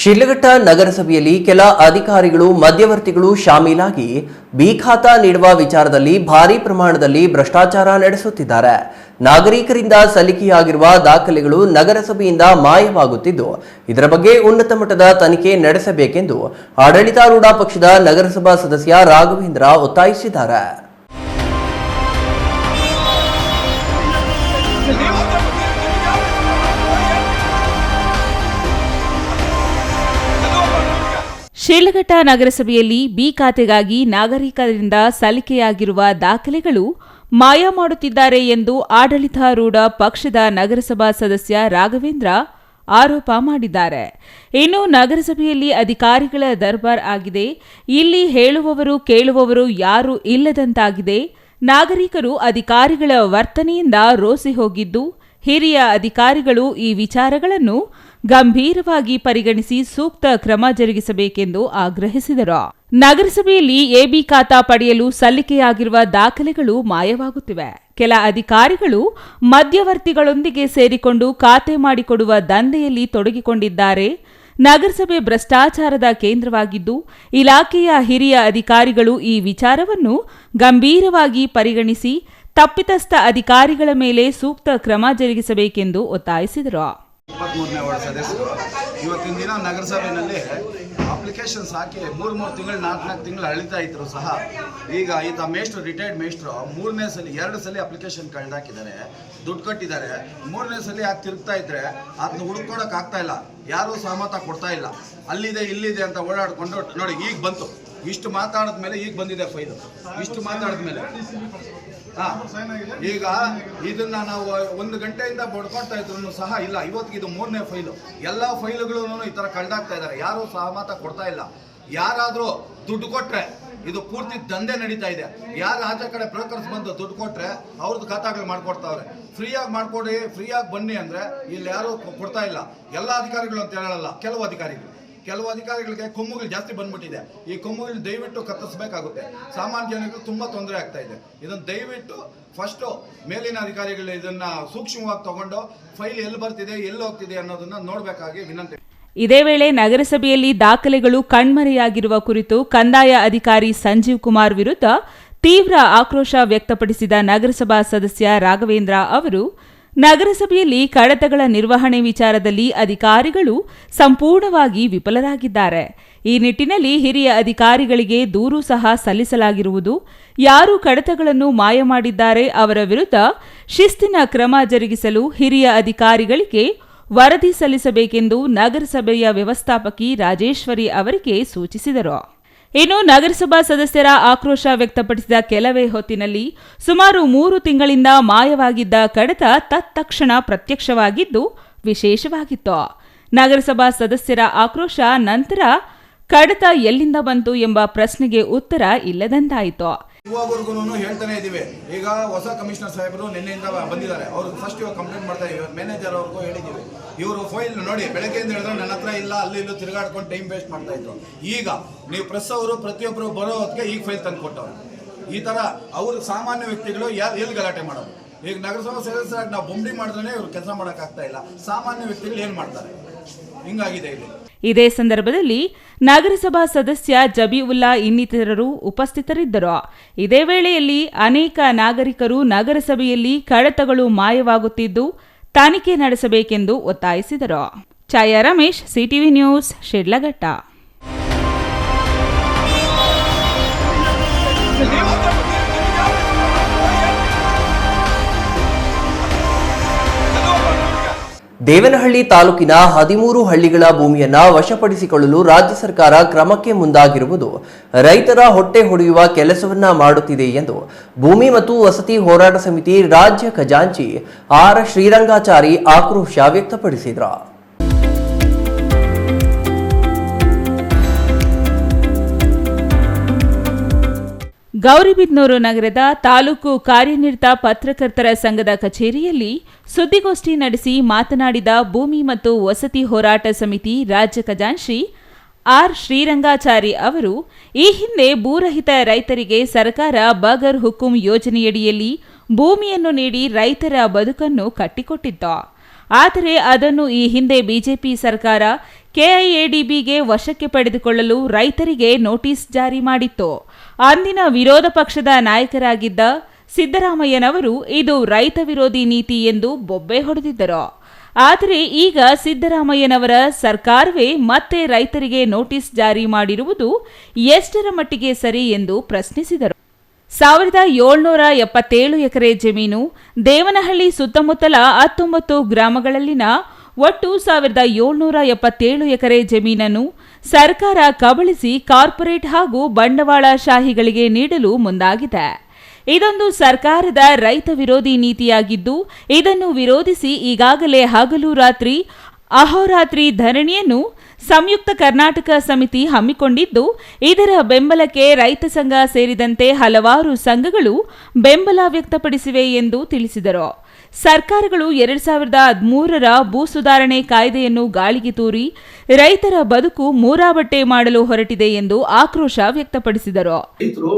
ಶಿಡ್ಲಘಟ್ಟ ನಗರಸಭೆಯಲ್ಲಿ ಕೆಲ ಅಧಿಕಾರಿಗಳು ಮಧ್ಯವರ್ತಿಗಳು ಶಾಮೀಲಾಗಿ ಬಿ ಖಾತಾ ನೀಡುವ ವಿಚಾರದಲ್ಲಿ ಭಾರೀ ಪ್ರಮಾಣದಲ್ಲಿ ಭ್ರಷ್ಟಾಚಾರ ನಡೆಸುತ್ತಿದ್ದಾರೆ. ನಾಗರಿಕರಿಂದ ಸಲ್ಲಿಕೆಯಾಗಿರುವ ದಾಖಲೆಗಳು ನಗರಸಭೆಯಿಂದ ಮಾಯವಾಗುತ್ತಿದ್ದು, ಇದರ ಬಗ್ಗೆ ಉನ್ನತ ಮಟ್ಟದ ತನಿಖೆ ನಡೆಸಬೇಕೆಂದು ಆಡಳಿತಾರೂಢ ಪಕ್ಷದ ನಗರಸಭಾ ಸದಸ್ಯ ರಾಘವೇಂದ್ರ ಒತ್ತಾಯಿಸಿದ್ದಾರೆ. ಶಿಡ್ಲಘಟ್ಟ ನಗರಸಭೆಯಲ್ಲಿ ಬಿ ಖಾತೆಗಾಗಿ ನಾಗರಿಕರಿಂದ ಸಲ್ಲಿಕೆಯಾಗಿರುವ ದಾಖಲೆಗಳು ಮಾಯ ಮಾಡುತ್ತಿದ್ದಾರೆ ಎಂದು ಆಡಳಿತಾರೂಢ ಪಕ್ಷದ ನಗರಸಭಾ ಸದಸ್ಯ ರಾಘವೇಂದ್ರ ಆರೋಪ ಮಾಡಿದ್ದಾರೆ. ಇನ್ನು ನಗರಸಭೆಯಲ್ಲಿ ಅಧಿಕಾರಿಗಳ ದರ್ಬಾರ್ ಆಗಿದೆ. ಇಲ್ಲಿ ಹೇಳುವವರು ಕೇಳುವವರು ಯಾರೂ ಇಲ್ಲದಂತಾಗಿದೆ. ನಾಗರಿಕರು ಅಧಿಕಾರಿಗಳ ವರ್ತನೆಯಿಂದ ರೋಸಿ ಹೋಗಿದ್ದು, ಹಿರಿಯ ಅಧಿಕಾರಿಗಳು ಈ ವಿಚಾರಗಳನ್ನು ಗಂಭೀರವಾಗಿ ಪರಿಗಣಿಸಿ ಸೂಕ್ತ ಕ್ರಮ ಜರುಗಿಸಬೇಕೆಂದು ಆಗ್ರಹಿಸಿದರು. ನಗರಸಭೆಯಲ್ಲಿ ಎಬಿ ಖಾತಾ ಪಡೆಯಲು ಸಲ್ಲಿಕೆಯಾಗಿರುವ ದಾಖಲೆಗಳು ಮಾಯವಾಗುತ್ತಿವೆ. ಕೆಲ ಅಧಿಕಾರಿಗಳು ಮಧ್ಯವರ್ತಿಗಳೊಂದಿಗೆ ಸೇರಿಕೊಂಡು ಖಾತೆ ಮಾಡಿಕೊಡುವ ದಂಧೆಯಲ್ಲಿ ತೊಡಗಿಕೊಂಡಿದ್ದಾರೆ. ನಗರಸಭೆ ಭ್ರಷ್ಟಾಚಾರದ ಕೇಂದ್ರವಾಗಿದ್ದು, ಇಲಾಖೆಯ ಹಿರಿಯ ಅಧಿಕಾರಿಗಳು ಈ ವಿಚಾರವನ್ನು ಗಂಭೀರವಾಗಿ ಪರಿಗಣಿಸಿ ತಪ್ಪಿತಸ್ಥ ಅಧಿಕಾರಿಗಳ ಮೇಲೆ ಸೂಕ್ತ ಕ್ರಮ ಜರುಗಿಸಬೇಕೆಂದು ಒತ್ತಾಯಿಸಿದರು. 23ನೇ ವಾರ್ಡ್ ಸದಸ್ಯರು ಇವತ್ತಿನ ದಿನ ನಗರಸಭೆಯಲ್ಲಿ ಅಪ್ಲಿಕೇಶನ್ಸ್ ಹಾಕಿ 3 ತಿಂಗಳು 4 ತಿಂಗಳು ಅಳಿತಾ ಇದ್ರು ಸಹ ಈಗ ಈತ ಮೇಷ್ಟ್ರು ರಿಟೈರ್ಡ್ ಮೇಷ್ಟ್ರು 3ನೇ ಸಲ 2 ಸಲ ಅಪ್ಲಿಕೇಶನ್ ಕಳೆದಾಕಿದ್ದಾರೆ, ದುಡ್ಡು ಕಟ್ಟಿದ್ದಾರೆ. 3ನೇ ಸಲ ಯಾಕೆ ತಿರುಗ್ತಾ ಇದ್ರೆ ಅದನ್ನ ಹುಡುಕೊಡಕ್ ಆಗ್ತಾ ಇಲ್ಲ, ಯಾರೂ ಸಹಮತ ಕೊಡ್ತಾ ಇಲ್ಲ. ಅಲ್ಲಿದೆ ಇಲ್ಲಿದೆ ಅಂತ ಓಡಾಡ್ಕೊಂಡು ನೋಡಿ ಈಗ ಬಂತು. ಇಷ್ಟು ಮಾತಾಡಿದ್ಮೇಲೆ ಈಗ ಬಂದಿದೆ ಫೈಲು. ಇಷ್ಟು ಮಾತಾಡಿದ್ಮೇಲೆ ಈಗ ಇದನ್ನ ನಾವು 1 ಗಂಟೆಯಿಂದ ಬಡ್ಕೊಳ್ತಾ ಇದ್ರು ಸಹ ಇಲ್ಲ. ಇವತ್ತಿಗೆ ಇದು 3ನೇ ಫೈಲು. ಎಲ್ಲ ಫೈಲುಗಳು ಈ ತರ ಕಳ್ದಾಗ್ತಾ ಇದ್ದಾರೆ, ಯಾರು ಸಹಮತ ಕೊಡ್ತಾ ಇಲ್ಲ. ಯಾರಾದ್ರೂ ದುಡ್ಡು ಕೊಟ್ರೆ ಇದು ಪೂರ್ತಿ ದಂಧೆ ನಡೀತಾ ಇದೆ. ಯಾರು ಆಚೆ ಕಡೆ ಬ್ರೋಕರ್ಸ್ ಬಂದು ದುಡ್ಡು ಕೊಟ್ರೆ ಅವ್ರದ್ದು ಖಾತಾಗಳು ಮಾಡ್ಕೊಡ್ತಾವ್ರೆ. ಫ್ರೀಯಾಗಿ ಮಾಡ್ಕೊಡಿ, ಫ್ರೀಯಾಗಿ ಬನ್ನಿ ಅಂದ್ರೆ ಇಲ್ಲಿ ಯಾರು ಕೊಡ್ತಾ ಇಲ್ಲ. ಎಲ್ಲ ಅಧಿಕಾರಿಗಳು ಅಂತ ಹೇಳಲ್ಲ, ಕೆಲವು ಅಧಿಕಾರಿಗಳಿಗೆ ಕೊಮ್ಮುಗಳು ಜಾಸ್ತಿ ಬಂದ್ಬಿಟ್ಟಿದೆ. ಈ ಕೊಮ್ಮುಗಳನ್ನ ದಯವಿಟ್ಟು ಕತ್ತರಿಸಬೇಕಾಗುತ್ತೆ. ಸಾಮಾನ್ಯ ಜನರಿಗೆ ತುಂಬಾ ತೊಂದರೆ ಆಗ್ತಾ ಇದೆ. ಇದನ್ನು ದಯವಿಟ್ಟು ಫಸ್ಟ್ ಮೇಲಿನ ಅಧಿಕಾರಿಗಳು ಇದನ್ನ ಸೂಕ್ಷ್ಮವಾಗಿ ತಗೊಂಡು ಫೈಲ್ ಎಲ್ಲಿ ಬರ್ತಿದೆ ಎಲ್ಲಿ ಹೋಗ್ತಿದೆ ಅನ್ನೋದನ್ನ ನೋಡ್ಬೇಕಾಗಿ ವಿನಂತಿ. ಇದೇ ವೇಳೆ ನಗರಸಭೆಯಲ್ಲಿ ದಾಖಲೆಗಳು ಕಣ್ಮರೆಯಾಗಿರುವ ಕುರಿತು ಕಂದಾಯ ಅಧಿಕಾರಿ ಸಂಜೀವ್ ಕುಮಾರ್ ವಿರುದ್ಧ ತೀವ್ರ ಆಕ್ರೋಶ ವ್ಯಕ್ತಪಡಿಸಿದ ನಗರಸಭಾ ಸದಸ್ಯ ರಾಘವೇಂದ್ರ ಅವರು ನಗರಸಭೆಯಲ್ಲಿ ಕಡತಗಳ ನಿರ್ವಹಣೆ ವಿಚಾರದಲ್ಲಿ ಅಧಿಕಾರಿಗಳು ಸಂಪೂರ್ಣವಾಗಿ ವಿಫಲರಾಗಿದ್ದಾರೆ. ಈ ನಿಟ್ಟಿನಲ್ಲಿ ಹಿರಿಯ ಅಧಿಕಾರಿಗಳಿಗೆ ದೂರು ಸಹ ಸಲ್ಲಿಸಲಾಗಿರುವುದು. ಯಾರು ಕಡತಗಳನ್ನು ಮಾಯ ಮಾಡಿದ್ದಾರೆ ಅವರ ವಿರುದ್ಧ ಶಿಸ್ತಿನ ಕ್ರಮ ಜರುಗಿಸಲು ಹಿರಿಯ ಅಧಿಕಾರಿಗಳಿಗೆ ವರದಿ ಸಲ್ಲಿಸಬೇಕೆಂದು ನಗರಸಭೆಯ ವ್ಯವಸ್ಥಾಪಕಿ ರಾಜೇಶ್ವರಿ ಅವರಿಗೆ ಸೂಚಿಸಿದರು. ಇನ್ನು ನಗರಸಭಾ ಸದಸ್ಯರ ಆಕ್ರೋಶ ವ್ಯಕ್ತಪಡಿಸಿದ ಕೆಲವೇ ಹೊತ್ತಿನಲ್ಲಿ ಸುಮಾರು 3 ತಿಂಗಳಿಂದ ಮಾಯವಾಗಿದ್ದ ಕಡತ ತತ್ಕ್ಷಣ ಪ್ರತ್ಯಕ್ಷವಾಗಿದ್ದು ವಿಶೇಷವಾಗಿತ್ತು. ನಗರಸಭಾ ಸದಸ್ಯರ ಆಕ್ರೋಶ ನಂತರ ಕಡತ ಎಲ್ಲಿಂದ ಬಂತು ಎಂಬ ಪ್ರಶ್ನೆಗೆ ಉತ್ತರ ಇಲ್ಲದಂತಾಯಿತು. ಇವಾಗವರೆಗೂ ಹೇಳ್ತಾನೆ ಇದೀವಿ. ಈಗ ಹೊಸ ಕಮಿಷನರ್ ಸಾಹೇಬರು ನಿನ್ನೆಯಿಂದ ಬಂದಿದ್ದಾರೆ. ಅವರು ಫಸ್ಟ್ ಇವಾಗ ಕಂಪ್ಲೇಂಟ್ ಮಾಡ್ತಾ ಇದ್ದೀವಿ. ಮ್ಯಾನೇಜರ್ ಅವ್ರಿಗೂ ಹೇಳಿದ್ದೀವಿ. ಇವರು ಫೈಲ್ ನೋಡಿ ಬೆಳಗ್ಗೆಯಿಂದ ಹೇಳಿದ್ರೆ ನನ್ನ ಹತ್ರ ಇಲ್ಲ, ಅಲ್ಲಿ ಇಲ್ಲೂ ತಿರುಗಾಡ್ಕೊಂಡು ಟೈಮ್ ವೇಸ್ಟ್ ಮಾಡ್ತಾ ಇದ್ರು. ಈಗ ನೀವು ಪ್ರೆಸ್ ಅವರು ಪ್ರತಿಯೊಬ್ಬರು ಬರೋ ಹೊತ್ತಿಗೆ ಈಗ ಫೈಲ್ ತಂದು ಕೊಟ್ಟವ್ರು. ಈ ತರ ಅವರು ಸಾಮಾನ್ಯ ವ್ಯಕ್ತಿಗಳು ಎಲ್ಲಿ ಗಲಾಟೆ ಮಾಡೋದು? ಈಗ ನಗರಸಭಾ ಸದಸ್ಯರಾಗಿ ನಾವು ಬೊಂಬಿ ಮಾಡಿದ್ರೆ ಇವ್ರು ಕೆಲಸ ಮಾಡೋಕ್ಕಾಗ್ತಾ ಇಲ್ಲ. ಸಾಮಾನ್ಯ ವ್ಯಕ್ತಿಗಳು ಏನು ಮಾಡ್ತಾರೆ? ಹಿಂಗಾಗಿದೆ ಇಲ್ಲಿ. ಇದೇ ಸಂದರ್ಭದಲ್ಲಿ ನಗರಸಭಾ ಸದಸ್ಯ ಜಬೀವುಲ್ಲಾ ಇನ್ನಿತರರು ಉಪಸ್ಥಿತರಿದ್ದರು. ಇದೇ ವೇಳೆಯಲ್ಲಿ ಅನೇಕ ನಾಗರಿಕರು ನಗರಸಭೆಯಲ್ಲಿ ಕಡತಗಳು ಮಾಯವಾಗುತ್ತಿದ್ದು ತನಿಖೆ ನಡೆಸಬೇಕೆಂದು ಒತ್ತಾಯಿಸಿದರು. ಛಾಯಾ ರಮೇಶ್, ಸಿಟಿವಿ ನ್ಯೂಸ್, ಶಿಡ್ಲಘಟ್ಟ. ದೇವನಹಳ್ಳಿ ತಾಲೂಕಿನ 13 ಹಳ್ಳಿಗಳ ಭೂಮಿಯನ್ನ ವಶಪಡಿಸಿಕೊಳ್ಳಲು ರಾಜ್ಯ ಸರ್ಕಾರ ಕ್ರಮಕ್ಕೆ ಮುಂದಾಗಿರುವುದು ರೈತರ ಹೊಟ್ಟೆ ಹೊಡೆಯುವ ಕೆಲಸವನ್ನ ಮಾಡುತ್ತಿದೆ ಎಂದು ಭೂಮಿ ಮತ್ತು ವಸತಿ ಹೋರಾಟ ಸಮಿತಿ ರಾಜ್ಯ ಖಜಾಂಚಿ ಆರ್ ಶ್ರೀರಂಗಾಚಾರಿ ಆಕ್ರೋಶ ವ್ಯಕ್ತಪಡಿಸಿದರು. ಗೌರಿಬಿದನೂರು ನಗರದ ತಾಲೂಕು ಕಾರ್ಯನಿರತ ಪತ್ರಕರ್ತರ ಸಂಘದ ಕಚೇರಿಯಲ್ಲಿ ಸುದ್ದಿಗೋಷ್ಠಿ ನಡೆಸಿ ಮಾತನಾಡಿದ ಭೂಮಿ ಮತ್ತು ವಸತಿ ಹೋರಾಟ ಸಮಿತಿ ರಾಜ್ಯ ಖಜಾಂಚಿ ಆರ್ ಶ್ರೀರಂಗಾಚಾರಿ ಅವರು, ಈ ಹಿಂದೆ ಭೂರಹಿತ ರೈತರಿಗೆ ಸರ್ಕಾರ ಬಗರ್ ಹುಕುಂ ಯೋಜನೆಯಡಿಯಲ್ಲಿ ಭೂಮಿಯನ್ನು ನೀಡಿ ರೈತರ ಬದುಕನ್ನು ಕಟ್ಟಿಕೊಟ್ಟಿತ್ತು. ಆದರೆ ಅದನ್ನು ಈ ಹಿಂದೆ ಬಿಜೆಪಿ ಸರ್ಕಾರ ಕೆಐಎಡಿಬಿಗೆ ವಶಕ್ಕೆ ಪಡೆದುಕೊಳ್ಳಲು ರೈತರಿಗೆ ನೋಟಿಸ್ ಜಾರಿ ಮಾಡಿತ್ತು. ಅಂದಿನ ವಿರೋಧ ಪಕ್ಷದ ನಾಯಕರಾಗಿದ್ದ ಸಿದ್ದರಾಮಯ್ಯನವರು ಇದು ರೈತ ವಿರೋಧಿ ನೀತಿ ಎಂದು ಬೊಬ್ಬೆ ಹೊಡೆದಿದ್ದರು. ಆದರೆ ಈಗ ಸಿದ್ದರಾಮಯ್ಯನವರ ಸರ್ಕಾರವೇ ಮತ್ತೆ ರೈತರಿಗೆ ನೋಟಿಸ್ ಜಾರಿ ಮಾಡಿರುವುದು ಎಷ್ಟರ ಮಟ್ಟಿಗೆ ಸರಿ ಎಂದು ಪ್ರಶ್ನಿಸಿದರು. 1777 ಎಕರೆ ಜಮೀನು, ದೇವನಹಳ್ಳಿ ಸುತ್ತಮುತ್ತಲ 19 ಗ್ರಾಮಗಳಲ್ಲಿನ ಒಟ್ಟು 1777 ಎಕರೆ ಜಮೀನನ್ನು ಸರ್ಕಾರ ಕಬಳಿಸಿ ಕಾರ್ಪೊರೇಟ್ ಹಾಗೂ ಬಂಡವಾಳಶಾಹಿಗಳಿಗೆ ನೀಡಲು ಮುಂದಾಗಿದೆ. ಇದೊಂದು ಸರ್ಕಾರದ ರೈತ ವಿರೋಧಿ ನೀತಿಯಾಗಿದ್ದು, ಇದನ್ನು ವಿರೋಧಿಸಿ ಈಗಾಗಲೇ ಹಗಲು ರಾತ್ರಿ ಅಹೋರಾತ್ರಿ ಧರಣಿಯನ್ನು ಸಂಯುಕ್ತ ಕರ್ನಾಟಕ ಸಮಿತಿ ಹಮ್ಮಿಕೊಂಡಿದ್ದು, ಇದರ ಬೆಂಬಲಕ್ಕೆ ರೈತ ಸಂಘ ಸೇರಿದಂತೆ ಹಲವಾರು ಸಂಘಗಳು ಬೆಂಬಲ ವ್ಯಕ್ತಪಡಿಸಿವೆ ಎಂದು ತಿಳಿಸಿದರು. ಸರ್ಕಾರಗಳು 2013ರ ಭೂ ಸುಧಾರಣೆ ಕಾಯ್ದೆಯನ್ನು ಗಾಳಿಗೆ ತೂರಿ ರೈತರ ಬದುಕು ಮೂರಾಬಟ್ಟೆ ಮಾಡಲು ಹೊರಟಿದೆ ಎಂದು ಆಕ್ರೋಶ ವ್ಯಕ್ತಪಡಿಸಿದರು. ರೈತರು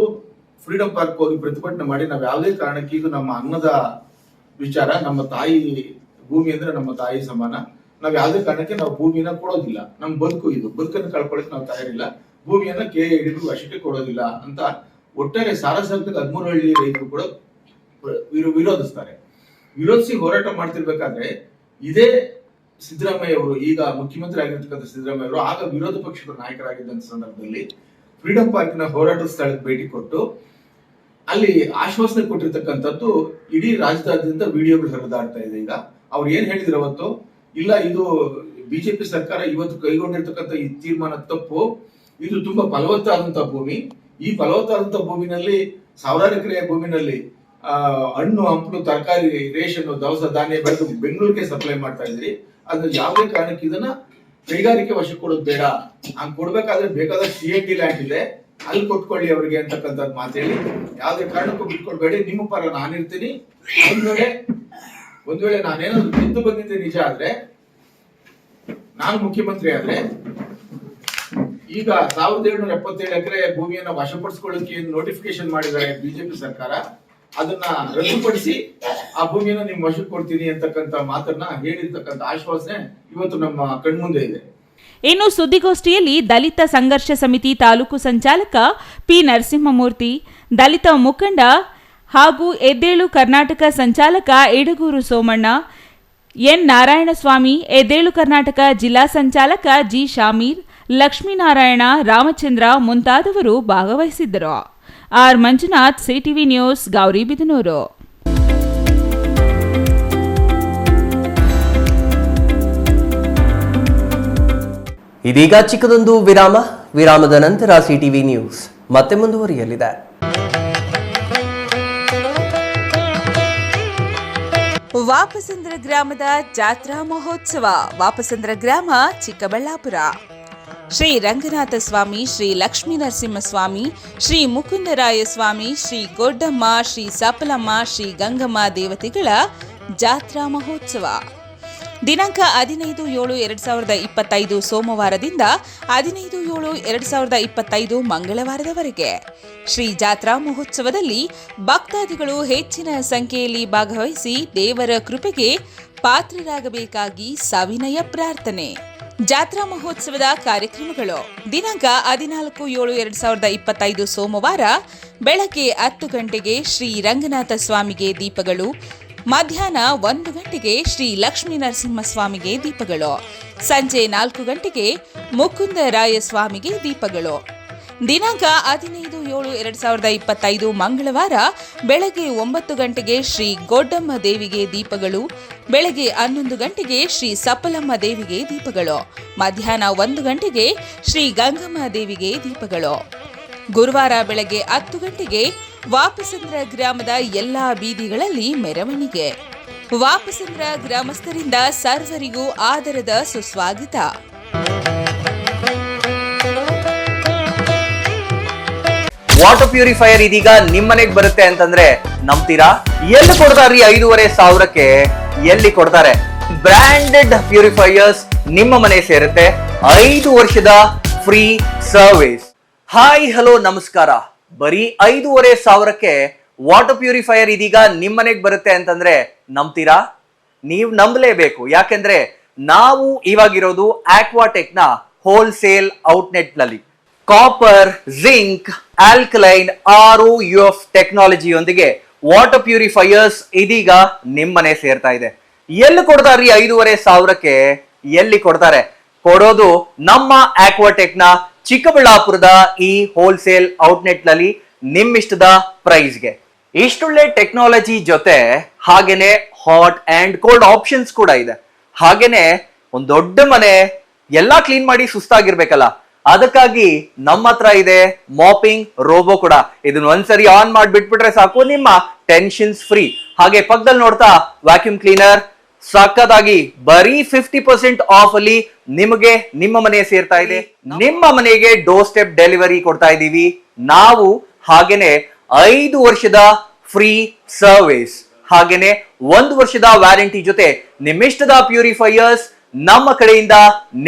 ಫ್ರೀಡಂ ಪಾರ್ಕ್ ಹೋಗಿ ಪ್ರತಿಭಟನೆ ಮಾಡಿ ನಾವು ಯಾವುದೇ ಕಾರಣಕ್ಕೆ ಇದು ನಮ್ಮ ಅನ್ನದ ವಿಚಾರ, ನಮ್ಮ ತಾಯಿ ಭೂಮಿ ಅಂದ್ರೆ ನಮ್ಮ ತಾಯಿ ಸಮಾನ, ನಾವ್ ಯಾವುದೇ ಕಾರಣಕ್ಕೆ ನಾವು ಭೂಮಿನ ಕೊಡೋದಿಲ್ಲ, ನಮ್ ಬದುಕು ಇದು, ಬದುಕನ್ನು ಕಳ್ಕೊಳ್ಳಿಕ್ ನಾವು ತಯಾರಿಲ್ಲ, ಭೂಮಿಯನ್ನ ಕೆಐಎಡಿಬಿ ವಶಕ್ಕೆ ಕೊಡೋದಿಲ್ಲ ಅಂತ ಒಟ್ಟಾರೆ ಸಾರಸಂಖ್ಯಕ 13 ಹಳ್ಳಿ ರೈತರು ಕೂಡ ವಿರೋಧಿಸ್ತಾರೆ. ವಿರೋಧಿಸಿ ಹೋರಾಟ ಮಾಡ್ತಿರ್ಬೇಕಾದ್ರೆ ಇದೇ ಸಿದ್ದರಾಮಯ್ಯ ಅವರು, ಈಗ ಮುಖ್ಯಮಂತ್ರಿ ಆಗಿರ್ತಕ್ಕಂಥ ಸಿದ್ದರಾಮಯ್ಯ ಅವರು, ಆಗ ವಿರೋಧ ಪಕ್ಷದ ನಾಯಕರಾಗಿದ್ದಂತ ಸಂದರ್ಭದಲ್ಲಿ ಫ್ರೀಡಂ ಪಾರ್ಕ್ನ ಹೋರಾಟದ ಸ್ಥಳಕ್ಕೆ ಭೇಟಿ ಕೊಟ್ಟು ಅಲ್ಲಿ ಆಶ್ವಾಸನೆ ಕೊಟ್ಟಿರ್ತಕ್ಕಂಥದ್ದು ಇಡೀ ರಾಜ್ಯದಾದ್ಯಂತ ವಿಡಿಯೋಗಳು ಹರಿದಾಡ್ತಾ ಇದೆ. ಈಗ ಅವ್ರು ಏನ್ ಹೇಳಿದ್ರು ಅವತ್ತು, ಇಲ್ಲ ಇದು ಬಿಜೆಪಿ ಸರ್ಕಾರ ಇವತ್ತು ಕೈಗೊಂಡಿರ್ತಕ್ಕಂಥ ಈ ತೀರ್ಮಾನ ತಪ್ಪು, ಇದು ತುಂಬಾ ಫಲವತ್ತಾದಂತಹ ಭೂಮಿ, ಈ ಫಲವತ್ತಾದಂತಹ ಭೂಮಿನಲ್ಲಿ 1000 ಎಕರೆ ಭೂಮಿನಲ್ಲಿ ಹಣ್ಣು ಹಂಪಲು ತರಕಾರಿ ರೇಷನ್ ದವಸ ಧಾನ್ಯ ಬೆಳೆದು ಬೆಂಗಳೂರಿಗೆ ಸಪ್ಲೈ ಮಾಡ್ತಾ ಇದ್ರಿ, ಅದ್ರ ಯಾವುದೇ ಕಾರಣಕ್ಕೆ ಇದನ್ನ ಕೈಗಾರಿಕೆ ವಶಕ್ಕೆ ಕೊಡೋದು ಬೇಡ, ಹಂಗ್ ಕೊಡ್ಬೇಕಾದ್ರೆ ಬೇಕಾದ CIT ಲ್ಯಾಂಡ್ ಇದೆ ಅಲ್ಲಿ ಕೊಟ್ಕೊಳ್ಳಿ ಅವ್ರಿಗೆ ಅಂತಕ್ಕಂಥದ್ದು ಮಾತೇಳಿ ಯಾವುದೇ ಕಾರಣಕ್ಕೂ ಬಿಟ್ಕೊಡ್ಬೇಡಿ, ನಿಮ್ಮ ಪರ ನಾನಿರ್ತೀನಿ, ಒಂದ್ ವೇಳೆ ನಾನೇನಾದ್ರು ಗೆದ್ದು ಬಂದಿದ್ದೆ ನಿಜ ಆದ್ರೆ, ನಾನು ಮುಖ್ಯಮಂತ್ರಿ ಆದ್ರೆ ಈಗ 1777 ಎಕರೆ ಭೂಮಿಯನ್ನ ವಶಪಡಿಸಿಕೊಳ್ಳಕ್ಕೆ ಏನು ನೋಟಿಫಿಕೇಶನ್ ಮಾಡಿದ್ದಾರೆ ಬಿಜೆಪಿ ಸರ್ಕಾರ, ಅದನ್ನ ರದ್ದುಪಡಿಸಿ ಆ ಭೂಮಿಯನ್ನ ನಿಮ್ ವಶಕ್ಕೆ ಕೊಡ್ತೀನಿ ಅಂತಕ್ಕಂಥ ಮಾತನ್ನ ಹೇಳಿರ್ತಕ್ಕಂಥ ಆಶ್ವಾಸನೆ ಇವತ್ತು ನಮ್ಮ ಕಣ್ಮುಂದೆ ಇದೆ. ಇನ್ನು ಸುದ್ದಿಗೋಷ್ಠಿಯಲ್ಲಿ ದಲಿತ ಸಂಘರ್ಷ ಸಮಿತಿ ತಾಲೂಕು ಸಂಚಾಲಕ ಪಿ ನರಸಿಂಹಮೂರ್ತಿ, ದಲಿತ ಮುಖಂಡ ಹಾಗೂ ಎದ್ದೇಳು ಕರ್ನಾಟಕ ಸಂಚಾಲಕ ಇಡಗೂರು ಸೋಮಣ್ಣ, ಎನ್ ನಾರಾಯಣಸ್ವಾಮಿ, ಎದ್ದೇಳು ಕರ್ನಾಟಕ ಜಿಲ್ಲಾ ಸಂಚಾಲಕ ಜಿ ಶಾಮೀರ್, ಲಕ್ಷ್ಮೀನಾರಾಯಣ, ರಾಮಚಂದ್ರ ಮುಂತಾದವರು ಭಾಗವಹಿಸಿದ್ದರು. R Manjunath, CTV news, Gauribidanur. ಇದೀಗ ಚಿಕ್ಕದೊಂದು ವಿರಾಮದ ನಂತರ ಸಿಟಿವಿ ನ್ಯೂಸ್ ಮತ್ತೆ ಮುಂದುವರಿಯಲಿದೆ. ವಾಪಸಂದ್ರ ಗ್ರಾಮದ ಜಾತ್ರಾ ಮಹೋತ್ಸವ. ವಾಪಸಂದ್ರ ಗ್ರಾಮ, ಚಿಕ್ಕಬಳ್ಳಾಪುರ. ಶ್ರೀ ರಂಗನಾಥ ಸ್ವಾಮಿ, ಶ್ರೀ ಲಕ್ಷ್ಮೀ ನರಸಿಂಹಸ್ವಾಮಿ, ಶ್ರೀ ಮುಕುಂದರಾಯ ಸ್ವಾಮಿ, ಶ್ರೀ ಗೊಡ್ಡಮ್ಮ, ಶ್ರೀ ಸಪಲಮ್ಮ, ಶ್ರೀ ಗಂಗಮ್ಮ ದೇವತೆಗಳ ಜಾತ್ರಾ ಮಹೋತ್ಸವ ದಿನಾಂಕ 15/7/2025 ಸೋಮವಾರದಿಂದ 15/7/2025 ಮಂಗಳವಾರದವರೆಗೆ. ಶ್ರೀ ಜಾತ್ರಾ ಮಹೋತ್ಸವದಲ್ಲಿ ಭಕ್ತಾದಿಗಳು ಹೆಚ್ಚಿನ ಸಂಖ್ಯೆಯಲ್ಲಿ ಭಾಗವಹಿಸಿ ದೇವರ ಕೃಪೆಗೆ ಪಾತ್ರರಾಗಬೇಕಾಗಿ ಸವಿನಯ ಪ್ರಾರ್ಥನೆ. ಜಾತ್ರಾ ಮಹೋತ್ಸವದ ಕಾರ್ಯಕ್ರಮಗಳು ದಿನಾಂಕ 14/7/2025 ಸೋಮವಾರ ಬೆಳಗ್ಗೆ 10 ಗಂಟೆಗೆ ಶ್ರೀ ರಂಗನಾಥ ಸ್ವಾಮಿಗೆ ದೀಪಗಳು, ಮಧ್ಯಾಹ್ನ 1 ಗಂಟೆಗೆ ಶ್ರೀ ಲಕ್ಷ್ಮೀ ನರಸಿಂಹಸ್ವಾಮಿಗೆ ದೀಪಗಳು, ಸಂಜೆ 4 ಗಂಟೆಗೆ ಮುಕುಂದರಾಯ ಸ್ವಾಮಿಗೆ ದೀಪಗಳು. ದಿನಾಂಕ 15/7/2025 ಮಂಗಳವಾರ ಬೆಳಗ್ಗೆ 9 ಗಂಟೆಗೆ ಶ್ರೀ ಗೊಡ್ಡಮ್ಮ ದೇವಿಗೆ ದೀಪಗಳು, ಬೆಳಗ್ಗೆ 11 ಗಂಟೆಗೆ ಶ್ರೀ ಸಪಲಮ್ಮ ದೇವಿಗೆ ದೀಪಗಳು, ಮಧ್ಯಾಹ್ನ 1 ಗಂಟೆಗೆ ಶ್ರೀ ಗಂಗಮ್ಮ ದೇವಿಗೆ ದೀಪಗಳು. ಗುರುವಾರ ಬೆಳಗ್ಗೆ 10 ಗಂಟೆಗೆ ವಾಪಸಂದ್ರ ಗ್ರಾಮದ ಎಲ್ಲಾ ಬೀದಿಗಳಲ್ಲಿ ಮೆರವಣಿಗೆ. ವಾಪಸಂದ್ರ ಗ್ರಾಮಸ್ಥರಿಂದ ಸರ್ವರಿಗೂ ಆದರದ ಸುಸ್ವಾಗತ. ವಾಟರ್ ಪ್ಯೂರಿಫೈಯರ್ ಇದೀಗ ನಿಮ್ಮನೆಗೆ ಬರುತ್ತೆ ಅಂತಂದ್ರೆ ನಂಬ್ತೀರಾ? ಎಲ್ಲಿ ಕೊಡ್ತಾರ್ರಿ 5,500ಕ್ಕೆ? ಎಲ್ಲಿ ಕೊಡ್ತಾರೆ? ಬ್ರಾಂಡೆಡ್ ಪ್ಯೂರಿಫೈಯರ್ಸ್ ನಿಮ್ಮ ಮನೆ ಸೇರುತ್ತೆ. 5 ವರ್ಷದ ಫ್ರೀ ಸರ್ವಿಸ್. ಹಾಯ್ ಹಲೋ ನಮಸ್ಕಾರ. ಬರೀ 5,500ಕ್ಕೆ ವಾಟರ್ ಪ್ಯೂರಿಫೈಯರ್ ಇದೀಗ ನಿಮ್ಮನೆಗೆ ಬರುತ್ತೆ ಅಂತಂದ್ರೆ ನಂಬ್ತೀರಾ? ನೀವು ನಂಬಲೇಬೇಕು. ಯಾಕೆಂದ್ರೆ ನಾವು ಇವಾಗಿರೋದು ಆಕ್ವಾಟೆಕ್ ನ ಹೋಲ್ಸೇಲ್ ಔಟ್ಲೆಟ್ ನಲ್ಲಿ. ಕಾಪರ್, ಜಿಂಕ್, ಆಲ್ಕಲೈನ್, ROUF ಟೆಕ್ನಾಲಜಿಯೊಂದಿಗೆ ವಾಟರ್ ಪ್ಯೂರಿಫೈಯರ್ಸ್ ಇದೀಗ ನಿಮ್ಮನೆ ಸೇರ್ತಾ ಇದೆ. ಎಲ್ಲಿ ಕೊಡ್ತಾರ್ರಿ 5,500ಕ್ಕೆ? ಎಲ್ಲಿ ಕೊಡ್ತಾರೆ? ಕೊಡೋದು ನಮ್ಮ ಆಕ್ವಾಟೆಕ್ ನ ಚಿಕ್ಕಬಳ್ಳಾಪುರದ ಈ ಹೋಲ್ಸೇಲ್ ಔಟ್ಲೆಟ್ ನಲ್ಲಿ ನಿಮ್ಮಿಷ್ಟದ ಪ್ರೈಸ್ಗೆ. ಇಷ್ಟೊಳ್ಳೆ ಟೆಕ್ನಾಲಜಿ ಜೊತೆ ಹಾಗೇನೆ ಹಾಟ್ ಅಂಡ್ ಕೋಲ್ಡ್ ಆಪ್ಷನ್ಸ್ ಕೂಡ ಇದೆ. ಹಾಗೇನೆ ಒಂದ್ ದೊಡ್ಡ ಮನೆ ಎಲ್ಲಾ ಕ್ಲೀನ್ ಮಾಡಿ ಸುಸ್ತಾಗಿರ್ಬೇಕಲ್ಲ, ಅದಕ್ಕಾಗಿ ನಮ್ಮ ಹತ್ರ ಇದೆ ಮಾಪಿಂಗ್ ರೋಬೋ ಕೂಡ. ಇದನ್ನ ಒಂದ್ಸರಿ ಆನ್ ಮಾಡಿ ಬಿಟ್ಬಿಟ್ರೆ ಸಾಕು, ನಿಮ್ಮ ಟೆನ್ಷನ್ಸ್ ಫ್ರೀ. ಹಾಗೆ ಪಕ್ಕದಲ್ಲಿ ನೋಡ್ತಾ ವ್ಯಾಕ್ಯೂಮ್ ಕ್ಲೀನರ್ ಸಕ್ಕದಾಗಿ ಬರೀ 50% ಆಫ್ ಅಲ್ಲಿ ನಿಮಗೆ ನಿಮ್ಮ ಮನೆ ಸೇರ್ತಾ ಇದೆ. ನಿಮ್ಮ ಮನೆಗೆ ಡೋರ್ ಸ್ಟೆಪ್ ಡೆಲಿವರಿ ಕೊಡ್ತಾ ಇದೀವಿ ನಾವು. ಹಾಗೇನೆ 5 ವರ್ಷದ ಫ್ರೀ ಸರ್ವಿಸ್, ಹಾಗೇನೆ 1 ವರ್ಷದ ವ್ಯಾರಂಟಿ ಜೊತೆ ನಿಮ್ಮಿಷ್ಟದ ಪ್ಯೂರಿಫೈಯರ್ಸ್ ನಮ್ಮ ಕಡೆಯಿಂದ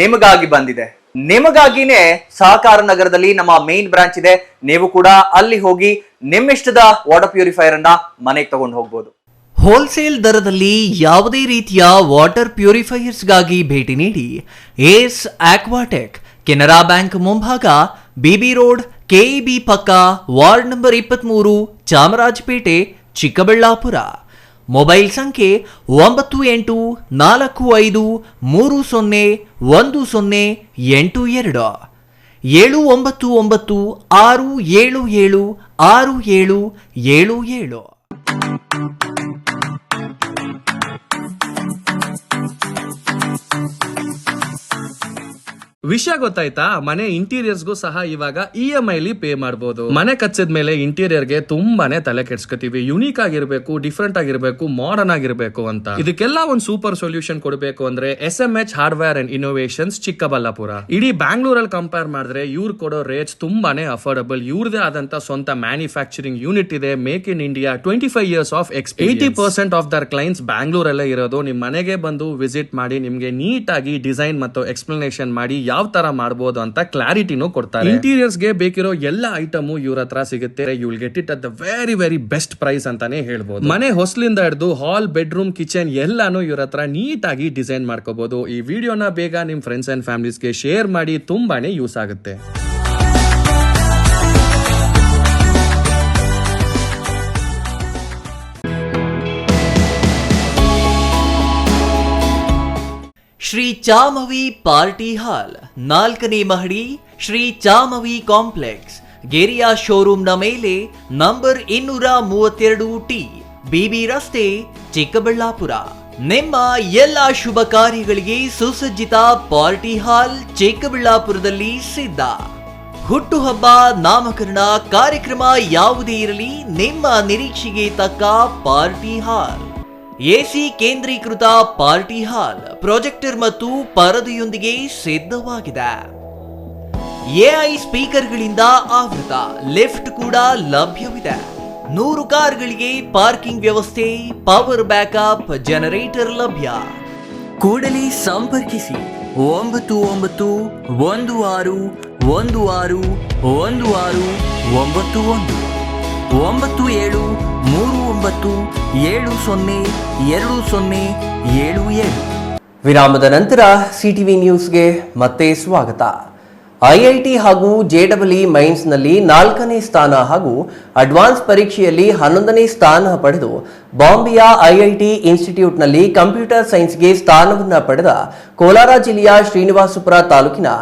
ನಿಮಗಾಗಿ ಬಂದಿದೆ. ನಿಮಗಾಗಿನೇ ಸಹಕಾರ ನಗರದಲ್ಲಿ ನಮ್ಮ ಮೇನ್ ಬ್ರಾಂಚ್ ಇದೆ. ನೀವು ಕೂಡ ಅಲ್ಲಿ ಹೋಗಿ ನಿಮ್ಮಿಷ್ಟದ ವಾಟರ್ ಪ್ಯೂರಿಫೈಯರ್ ಅನ್ನ ಮನೆಗೆ ತಗೊಂಡು ಹೋಗ್ಬೋದು. ಹೋಲ್ಸೇಲ್ ದರದಲ್ಲಿ ಯಾವುದೇ ರೀತಿಯ ವಾಟರ್ ಪ್ಯೂರಿಫೈಯರ್ಸ್ಗಾಗಿ ಭೇಟಿ ನೀಡಿ. ಏಸ್ ಆಕ್ವಾಟೆಕ್, ಕೆನರಾ ಬ್ಯಾಂಕ್ ಮುಂಭಾಗ, ಬಿಬಿ ರೋಡ್, ಕೆಇಬಿ ಪಕ್ಕ, ward number 23, Chamarajpet, Chikkaballapur. Mobile ಸಂಖ್ಯೆ 9845301082, 7996776777. ವಿಷಯ ಗೊತ್ತಾಯ್ತಾ? ಮನೆ ಇಂಟೀರಿಯರ್ಸ್ಗೂ ಸಹ ಇವಾಗ EMI ಪೇ ಮಾಡಬಹುದು. ಮನೆ ಕಚ್ಚಿದ ಮೇಲೆ ಇಂಟೀರಿಯರ್ಗೆ ತುಂಬಾನೇ ತಲೆ ಕೆಡ್ಸ್ಕೊತೀವಿ. ಯುನೀಕ್ ಆಗಿರ್ಬೇಕು, ಡಿಫ್ರೆಂಟ್ ಆಗಿರ್ಬೇಕು, ಮಾಡರ್ನ್ ಆಗಿರ್ಬೇಕು ಅಂತ. ಇದಕ್ಕೆಲ್ಲ ಒಂದು ಸೂಪರ್ ಸೊಲ್ಯೂಷನ್ ಕೊಡಬೇಕು ಅಂದ್ರೆ SMH hardware and innovations Chikkaballapur. ಇಡೀ ಬ್ಯಾಂಗ್ಳೂರಲ್ಲಿ ಕಂಪೇರ್ ಮಾಡಿದ್ರೆ ಇವ್ರು ಕೊಡೋ ರೇಟ್ಸ್ ತುಂಬಾನೇ ಅಫೋರ್ಡಬಲ್. ಇವ್ರದೇ ಆದಂತ ಸ್ವಂತ ಮ್ಯಾನುಫ್ಯಾಕ್ಚರಿಂಗ್ ಯೂನಿಟ್ ಇದೆ. Make in India, 25 years of experience. 80% of their clients ಬ್ಯಾಂಗ್ಳೂರಲ್ಲೇ ಇರೋದು. ನಿಮ್ ಮನೆಗೆ ಬಂದು ವಿಸಿಟ್ ಮಾಡಿ ನಿಮ್ಗೆ ನೀಟ್ ಆಗಿ ಡಿಸೈನ್ ಮತ್ತು ಎಕ್ಸ್ಪ್ಲನೇಷನ್ ಮಾಡಿ ಯಾವ ತರ ಮಾಡಬಹುದು ಅಂತ ಕ್ಲಾರಿಟಿನೂ ಕೊಡ್ತಾರೆ. ಇಂಟೀರಿಯರ್ಸ್ ಗೆ ಬೇಕಿರೋ ಎಲ್ಲ ಐಟಮ್ ಇವ್ರ ಹತ್ರ ಸಿಗುತ್ತೆ. You will get it at the very very best price ಅಂತಾನೆ ಹೇಳ್ಬೋದು. ಮನೆ ಹೊಸಲಿಂದ ಹಿಡಿದು ಹಾಲ್, ಬೆಡ್ರೂಮ್, ಕಿಚನ್ ಎಲ್ಲಾನು ಇವ್ರ ಹತ್ರ ನೀಟ್ ಆಗಿ ಡಿಸೈನ್ ಮಾಡ್ಕೋಬಹುದು. ಈ ವಿಡಿಯೋನ ಬೇಗ ನಿಮ್ ಫ್ರೆಂಡ್ಸ್ ಅಂಡ್ ಫ್ಯಾಮಿಲೀಸ್ಗೆ ಶೇರ್ ಮಾಡಿ, ತುಂಬಾನೇ ಯೂಸ್ ಆಗುತ್ತೆ. ಶ್ರೀ ಚಾಮವಿ ಪಾರ್ಟಿ ಹಾಲ್ 4ನೇ ಮಹಡಿ, ಶ್ರೀ ಚಾಮವಿ ಕಾಂಪ್ಲೆಕ್ಸ್, ಗೆರಿಯಾ ಶೋರೂಮ್ನ ಮೇಲೆ, ನಂಬರ್ 232T, ಬಿಬಿ ರಸ್ತೆ, ಚಿಕ್ಕಬಳ್ಳಾಪುರ. ನಿಮ್ಮ ಎಲ್ಲ ಶುಭ ಕಾರ್ಯಗಳಿಗೆ ಸುಸಜ್ಜಿತ ಪಾರ್ಟಿ ಹಾಲ್ ಚಿಕ್ಕಬಳ್ಳಾಪುರದಲ್ಲಿ ಸಿದ್ಧ. ಹುಟ್ಟುಹಬ್ಬ, ನಾಮಕರಣ, ಕಾರ್ಯಕ್ರಮ ಯಾವುದೇ ಇರಲಿ, ನಿಮ್ಮ ನಿರೀಕ್ಷೆಗೆ ತಕ್ಕ ಪಾರ್ಟಿ ಹಾಲ್. ಎಸಿ ಕೇಂದ್ರೀಕೃತ ಪಾರ್ಟಿ ಹಾಲ್, ಪ್ರೊಜೆಕ್ಟರ್ ಮತ್ತು ಪರದೆಯೊಂದಿಗೆ ಸಿದ್ಧವಾಗಿದೆ. ಎಐ ಸ್ಪೀಕರ್ಗಳಿಂದ ಆವೃತ, ಲಿಫ್ಟ್ ಕೂಡ ಲಭ್ಯವಿದೆ. 100 ಕಾರ್ಗಳಿಗೆ ಪಾರ್ಕಿಂಗ್ ವ್ಯವಸ್ಥೆ, ಪವರ್ ಬ್ಯಾಕಪ್, ಜನರೇಟರ್ ಲಭ್ಯ. ಕೂಡಲೇ ಸಂಪರ್ಕಿಸಿ 9916161191. ವಿರಾಮದ ನಂತರ ಸಿಟಿವಿ ನ್ಯೂಸ್ಗೆ ಮತ್ತೆ ಸ್ವಾಗತ. ಐಐಟಿ ಹಾಗೂ ಜೆಡಬ್ಲ್ಇ ಮೈನ್ಸ್ನಲ್ಲಿ 4ನೇ ಸ್ಥಾನ ಹಾಗೂ ಅಡ್ವಾನ್ಸ್ ಪರೀಕ್ಷೆಯಲ್ಲಿ 11ನೇ ಸ್ಥಾನ ಪಡೆದು ಬಾಂಬೆಯ ಐಐಟಿ ಇನ್ಸ್ಟಿಟ್ಯೂಟ್ನಲ್ಲಿ ಕಂಪ್ಯೂಟರ್ ಸೈನ್ಸ್ಗೆ ಸ್ಥಾನವನ್ನು ಪಡೆದ ಕೋಲಾರ ಜಿಲ್ಲೆಯ ಶ್ರೀನಿವಾಸಪುರ ತಾಲೂಕಿನ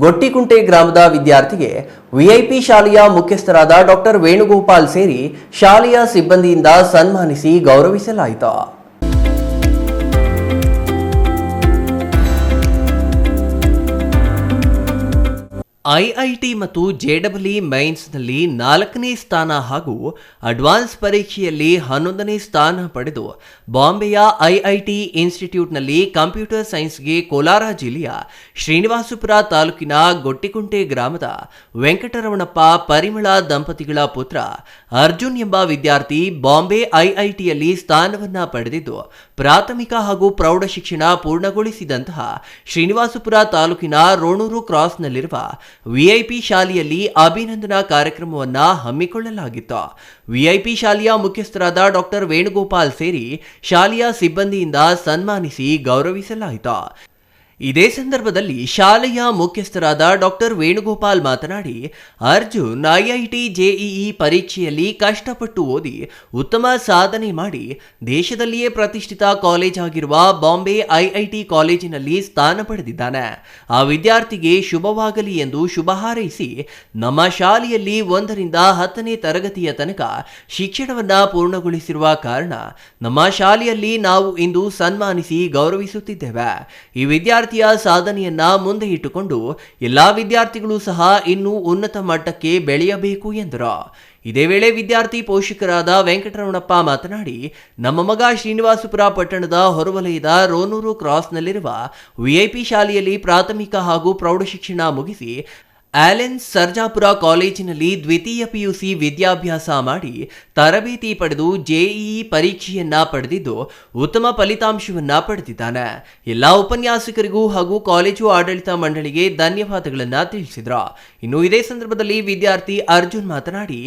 ಗೊಟ್ಟಿಕುಂಟೆ ಗ್ರಾಮದ ವಿದ್ಯಾರ್ಥಿಗೆ ವಿಐಪಿ ಶಾಲೆಯ ಮುಖ್ಯಸ್ಥರಾದ ಡಾಕ್ಟರ್ ವೇಣುಗೋಪಾಲ್ ಸೇರಿ ಶಾಲೆಯ ಸಿಬ್ಬಂದಿಯಿಂದ ಸನ್ಮಾನಿಸಿ ಗೌರವಿಸಲಾಯಿತು. ಐಐಟಿ ಮತ್ತು ಜೆಡಬ್ಲ್ಇ ಮೈನ್ಸ್ನಲ್ಲಿ 4ನೇ ಸ್ಥಾನ ಹಾಗೂ ಅಡ್ವಾನ್ಸ್ ಪರೀಕ್ಷೆಯಲ್ಲಿ 11ನೇ ಸ್ಥಾನ ಪಡೆದು ಬಾಂಬೆಯ ಐಐಟಿ ಇನ್ಸ್ಟಿಟ್ಯೂಟ್ನಲ್ಲಿ ಕಂಪ್ಯೂಟರ್ ಸೈನ್ಸ್ಗೆ ಕೋಲಾರ ಜಿಲ್ಲೆಯ ಶ್ರೀನಿವಾಸಪುರ ತಾಲೂಕಿನ ಗೊಟ್ಟಿಕುಂಟೆ ಗ್ರಾಮದ ವೆಂಕಟರಮಣಪ್ಪ ಪರಿಮಳ ದಂಪತಿಗಳ ಪುತ್ರ ಅರ್ಜುನ್ ಎಂಬ ವಿದ್ಯಾರ್ಥಿ ಬಾಂಬೆ ಐಐಟಿಯಲ್ಲಿ ಸ್ಥಾನವನ್ನ ಪಡೆದಿದ್ದು ಪ್ರಾಥಮಿಕ ಹಾಗೂ ಪ್ರೌಢ ಶಿಕ್ಷಣ ಪೂರ್ಣಗೊಳಿಸಿದಂತಹ ಶ್ರೀನಿವಾಸಪುರ ತಾಲೂಕಿನ ರೋಣೂರು ಕ್ರಾಸ್ನಲ್ಲಿರುವ ವಿಐಪಿ ಶಾಲೆಯಲ್ಲಿ ಅಭಿನಂದನಾ ಕಾರ್ಯಕ್ರಮವನ್ನ ಹಮ್ಮಿಕೊಳ್ಳಲಾಗಿತ್ತು. ವಿಐಪಿ ಶಾಲೆಯ ಮುಖ್ಯಸ್ಥರಾದ ಡಾಕ್ಟರ್ ವೇಣುಗೋಪಾಲ್ ಸೇರಿ ಶಾಲೆಯ ಸಿಬ್ಬಂದಿಯಿಂದ ಸನ್ಮಾನಿಸಿ ಗೌರವಿಸಲಾಯಿತು. ಇದೇ ಸಂದರ್ಭದಲ್ಲಿ ಶಾಲೆಯ ಮುಖ್ಯಸ್ಥರಾದ ಡಾಕ್ಟರ್ ವೇಣುಗೋಪಾಲ್ ಮಾತನಾಡಿ, ಅರ್ಜುನ್ ಐಐಟಿ ಜೆಇಇ ಪರೀಕ್ಷೆಯಲ್ಲಿ ಕಷ್ಟಪಟ್ಟು ಓದಿ ಉತ್ತಮ ಸಾಧನೆ ಮಾಡಿ ದೇಶದಲ್ಲಿಯೇ ಪ್ರತಿಷ್ಠಿತ ಕಾಲೇಜ್ ಆಗಿರುವ ಬಾಂಬೆ ಐಐಟಿ ಕಾಲೇಜಿನಲ್ಲಿ ಸ್ಥಾನ ಪಡೆದಿದ್ದಾನೆ. ಆ ವಿದ್ಯಾರ್ಥಿಗೆ ಶುಭವಾಗಲಿ ಎಂದು ಶುಭ ಹಾರೈಸಿ ನಮ್ಮ ಶಾಲೆಯಲ್ಲಿ 1ರಿಂದ 10ನೇ ತರಗತಿಯ ತನಕ ಶಿಕ್ಷಣವನ್ನ ಪೂರ್ಣಗೊಳಿಸಿರುವ ಕಾರಣ ನಮ್ಮ ಶಾಲೆಯಲ್ಲಿ ನಾವು ಇಂದು ಸನ್ಮಾನಿಸಿ ಗೌರವಿಸುತ್ತಿದ್ದೇವೆ. ಈ ವಿದ್ಯಾರ್ಥಿಯ ಸಾಧನೆಯನ್ನ ಮುಂದೆ ಇಟ್ಟುಕೊಂಡು ಎಲ್ಲಾ ವಿದ್ಯಾರ್ಥಿಗಳು ಸಹ ಇನ್ನೂ ಉನ್ನತ ಮಟ್ಟಕ್ಕೆ ಬೆಳೆಯಬೇಕು ಎಂದರು. ಇದೇ ವೇಳೆ ವಿದ್ಯಾರ್ಥಿ ಪೋಷಕರಾದ ವೆಂಕಟರಮಣಪ್ಪ ಮಾತನಾಡಿ, ನಮ್ಮ ಮಗ ಶ್ರೀನಿವಾಸಪುರ ಪಟ್ಟಣದ ಹೊರವಲಯದ ರೋನೂರು ಕ್ರಾಸ್ನಲ್ಲಿರುವ ವಿಐಪಿ ಶಾಲೆಯಲ್ಲಿ ಪ್ರಾಥಮಿಕ ಹಾಗೂ ಪ್ರೌಢಶಿಕ್ಷಣ ಮುಗಿಸಿ ಆಲೆನ್ಸ್ ಸರ್ಜಾಪುರ ಕಾಲೇಜಿನಲ್ಲಿ ದ್ವಿತೀಯ ಪಿಯುಸಿ ವಿದ್ಯಾಭ್ಯಾಸ ಮಾಡಿ ತರಬೇತಿ ಪಡೆದು ಜೆಇಇ ಪರೀಕ್ಷೆಯನ್ನ ಪಡೆದಿದ್ದು ಉತ್ತಮ ಫಲಿತಾಂಶವನ್ನ ಪಡೆದಿದ್ದಾನೆ. ಎಲ್ಲ ಉಪನ್ಯಾಸಕರಿಗೂ ಹಾಗೂ ಕಾಲೇಜು ಆಡಳಿತ ಮಂಡಳಿಗೆ ಧನ್ಯವಾದಗಳನ್ನ ತಿಳಿಸಿದ್ರು. ಇನ್ನು ಇದೇ ಸಂದರ್ಭದಲ್ಲಿ ವಿದ್ಯಾರ್ಥಿ ಅರ್ಜುನ್ ಮಾತನಾಡಿ,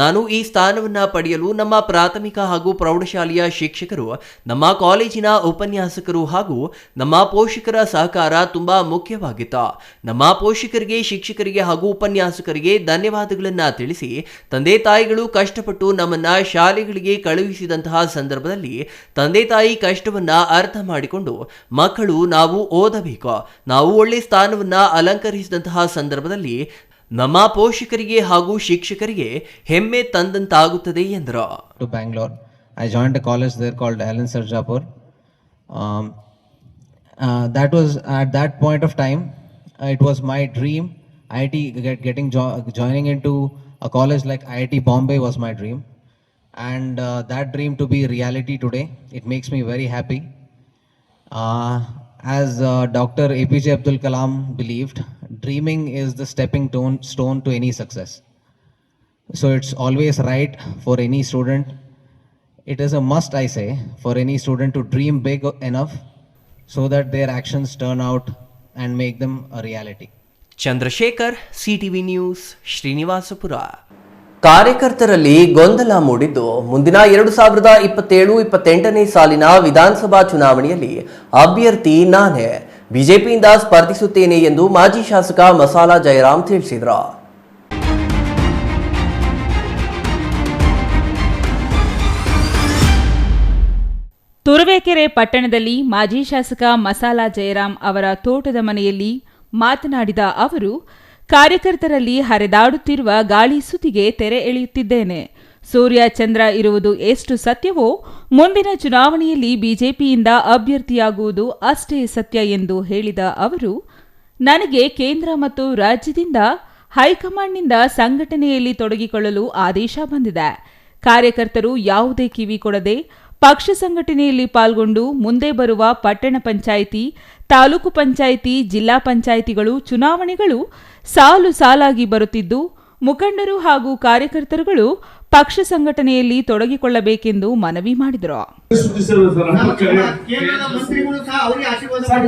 ನಾನು ಈ ಸ್ಥಾನವನ್ನ ಪಡೆಯಲು ನಮ್ಮ ಪ್ರಾಥಮಿಕ ಹಾಗೂ ಪ್ರೌಢಶಾಲೆಯ ಶಿಕ್ಷಕರು, ನಮ್ಮ ಕಾಲೇಜಿನ ಉಪನ್ಯಾಸಕರು ಹಾಗೂ ನಮ್ಮ ಪೋಷಕರ ಸಹಕಾರ ತುಂಬಾ ಮುಖ್ಯವಾಗಿತ್ತು. ನಮ್ಮ ಪೋಷಕರಿಗೆ, ಶಿಕ್ಷಕರಿಗೆ ಹಾಗೂ ಉಪನ್ಯಾಸಕರಿಗೆ ಧನ್ಯವಾದಗಳನ್ನ ತಿಳಿಸಿ, ತಂದೆ ತಾಯಿಗಳು ಕಷ್ಟಪಟ್ಟು ನಮ್ಮನ್ನ ಶಾಲೆಗಳಿಗೆ ಕಳುಹಿಸಿದಂತಹ ಸಂದರ್ಭದಲ್ಲಿ ತಂದೆ ತಾಯಿ ಕಷ್ಟವನ್ನ ಅರ್ಥ ಮಾಡಿಕೊಂಡು ಮಕ್ಕಳು ನಾವು ಓದಬೇಕು, ನಾವು ಒಳ್ಳೆ ಸ್ಥಾನವನ್ನ ಅಲಂಕರಿಸಿದಂತಹ ಸಂದರ್ಭದಲ್ಲಿ ನಮ್ಮ ಪೋಷಕರಿಗೆ ಹಾಗೂ ಶಿಕ್ಷಕರಿಗೆ ಹೆಮ್ಮೆ ತಂದಂತಾಗುತ್ತದೆ ಎಂದರು. To Bangalore, I joined a college there called Allen Sarjapur. That was at that point of time, it was my dream. IIT joining into a college like IIT Bombay was my dream, and that dream to be reality today, it makes me very happy. As Dr. APJ Abdul Kalam believed, dreaming is the stepping stone to any success. So it's always right for any student. It is a must, I say, for any student to dream big enough so that their actions turn out and make them a reality. Chandrashekar, CTV news, Srinivaspur. ಕಾರ್ಯಕರ್ತರಲ್ಲಿ ಗೊಂದಲ ಮೂಡಿದ್ದು ಮುಂದಿನ 2027-28ನೇ ಸಾಲಿನ ವಿಧಾನಸಭಾ ಚುನಾವಣೆಯಲ್ಲಿ ಅಭ್ಯರ್ಥಿ ನಾನೇ ಬಿಜೆಪಿಯಿಂದ ಸ್ಪರ್ಧಿಸುತ್ತೇನೆ ಎಂದು ಮಾಜಿ ಶಾಸಕ ಮಸಾಲ ಜಯರಾಮ್ ತಿಳಿಸಿದರು. ತುರುವೇಕೆರೆ ತುರುವೇಕೆರೆ ಪಟ್ಟಣದಲ್ಲಿ ಮಾಜಿ ಶಾಸಕ ಮಸಾಲ ಜಯರಾಮ್ ಅವರ ತೋಟದ ಮನೆಯಲ್ಲಿ ಮಾತನಾಡಿದ ಅವರು, ಕಾರ್ಯಕರ್ತರಲ್ಲಿ ಹರಿದಾಡುತ್ತಿರುವ ಗಾಳಿ ಸುದ್ದಿಗೆ ತೆರೆ ಎಳೆಯುತ್ತಿದ್ದೇನೆ. ಸೂರ್ಯ ಚಂದ್ರ ಇರುವುದು ಎಷ್ಟು ಸತ್ಯವೋ ಮುಂದಿನ ಚುನಾವಣೆಯಲ್ಲಿ ಬಿಜೆಪಿಯಿಂದ ಅಭ್ಯರ್ಥಿಯಾಗುವುದು ಅಷ್ಟೇ ಸತ್ಯ ಎಂದು ಹೇಳಿದ ಅವರು, ನನಗೆ ಕೇಂದ್ರ ಮತ್ತು ರಾಜ್ಯದಿಂದ ಹೈಕಮಾಂಡ್ನಿಂದ ಸಂಘಟನೆಯಲ್ಲಿ ತೊಡಗಿಕೊಳ್ಳಲು ಆದೇಶ ಬಂದಿದೆ. ಕಾರ್ಯಕರ್ತರು ಯಾವುದೇ ಕಿವಿ ಕೊಡದೆ ಪಕ್ಷ ಸಂಘಟನೆಯಲ್ಲಿ ಪಾಲ್ಗೊಂಡು ಮುಂದೆ ಬರುವ ಪಟ್ಟಣ ಪಂಚಾಯಿತಿ, ತಾಲೂಕು ಪಂಚಾಯಿತಿ, ಜಿಲ್ಲಾ ಪಂಚಾಯಿತಿಗಳು ಚುನಾವಣೆಗಳು ಸಾಲು ಸಾಲಾಗಿ ಬರುತ್ತಿದ್ದು, ಮುಖಂಡರು ಹಾಗೂ ಕಾರ್ಯಕರ್ತರುಗಳು ಪಕ್ಷ ಸಂಘಟನೆಯಲ್ಲಿ ತೊಡಗಿಕೊಳ್ಳಬೇಕೆಂದು ಮನವಿ ಮಾಡಿದರು.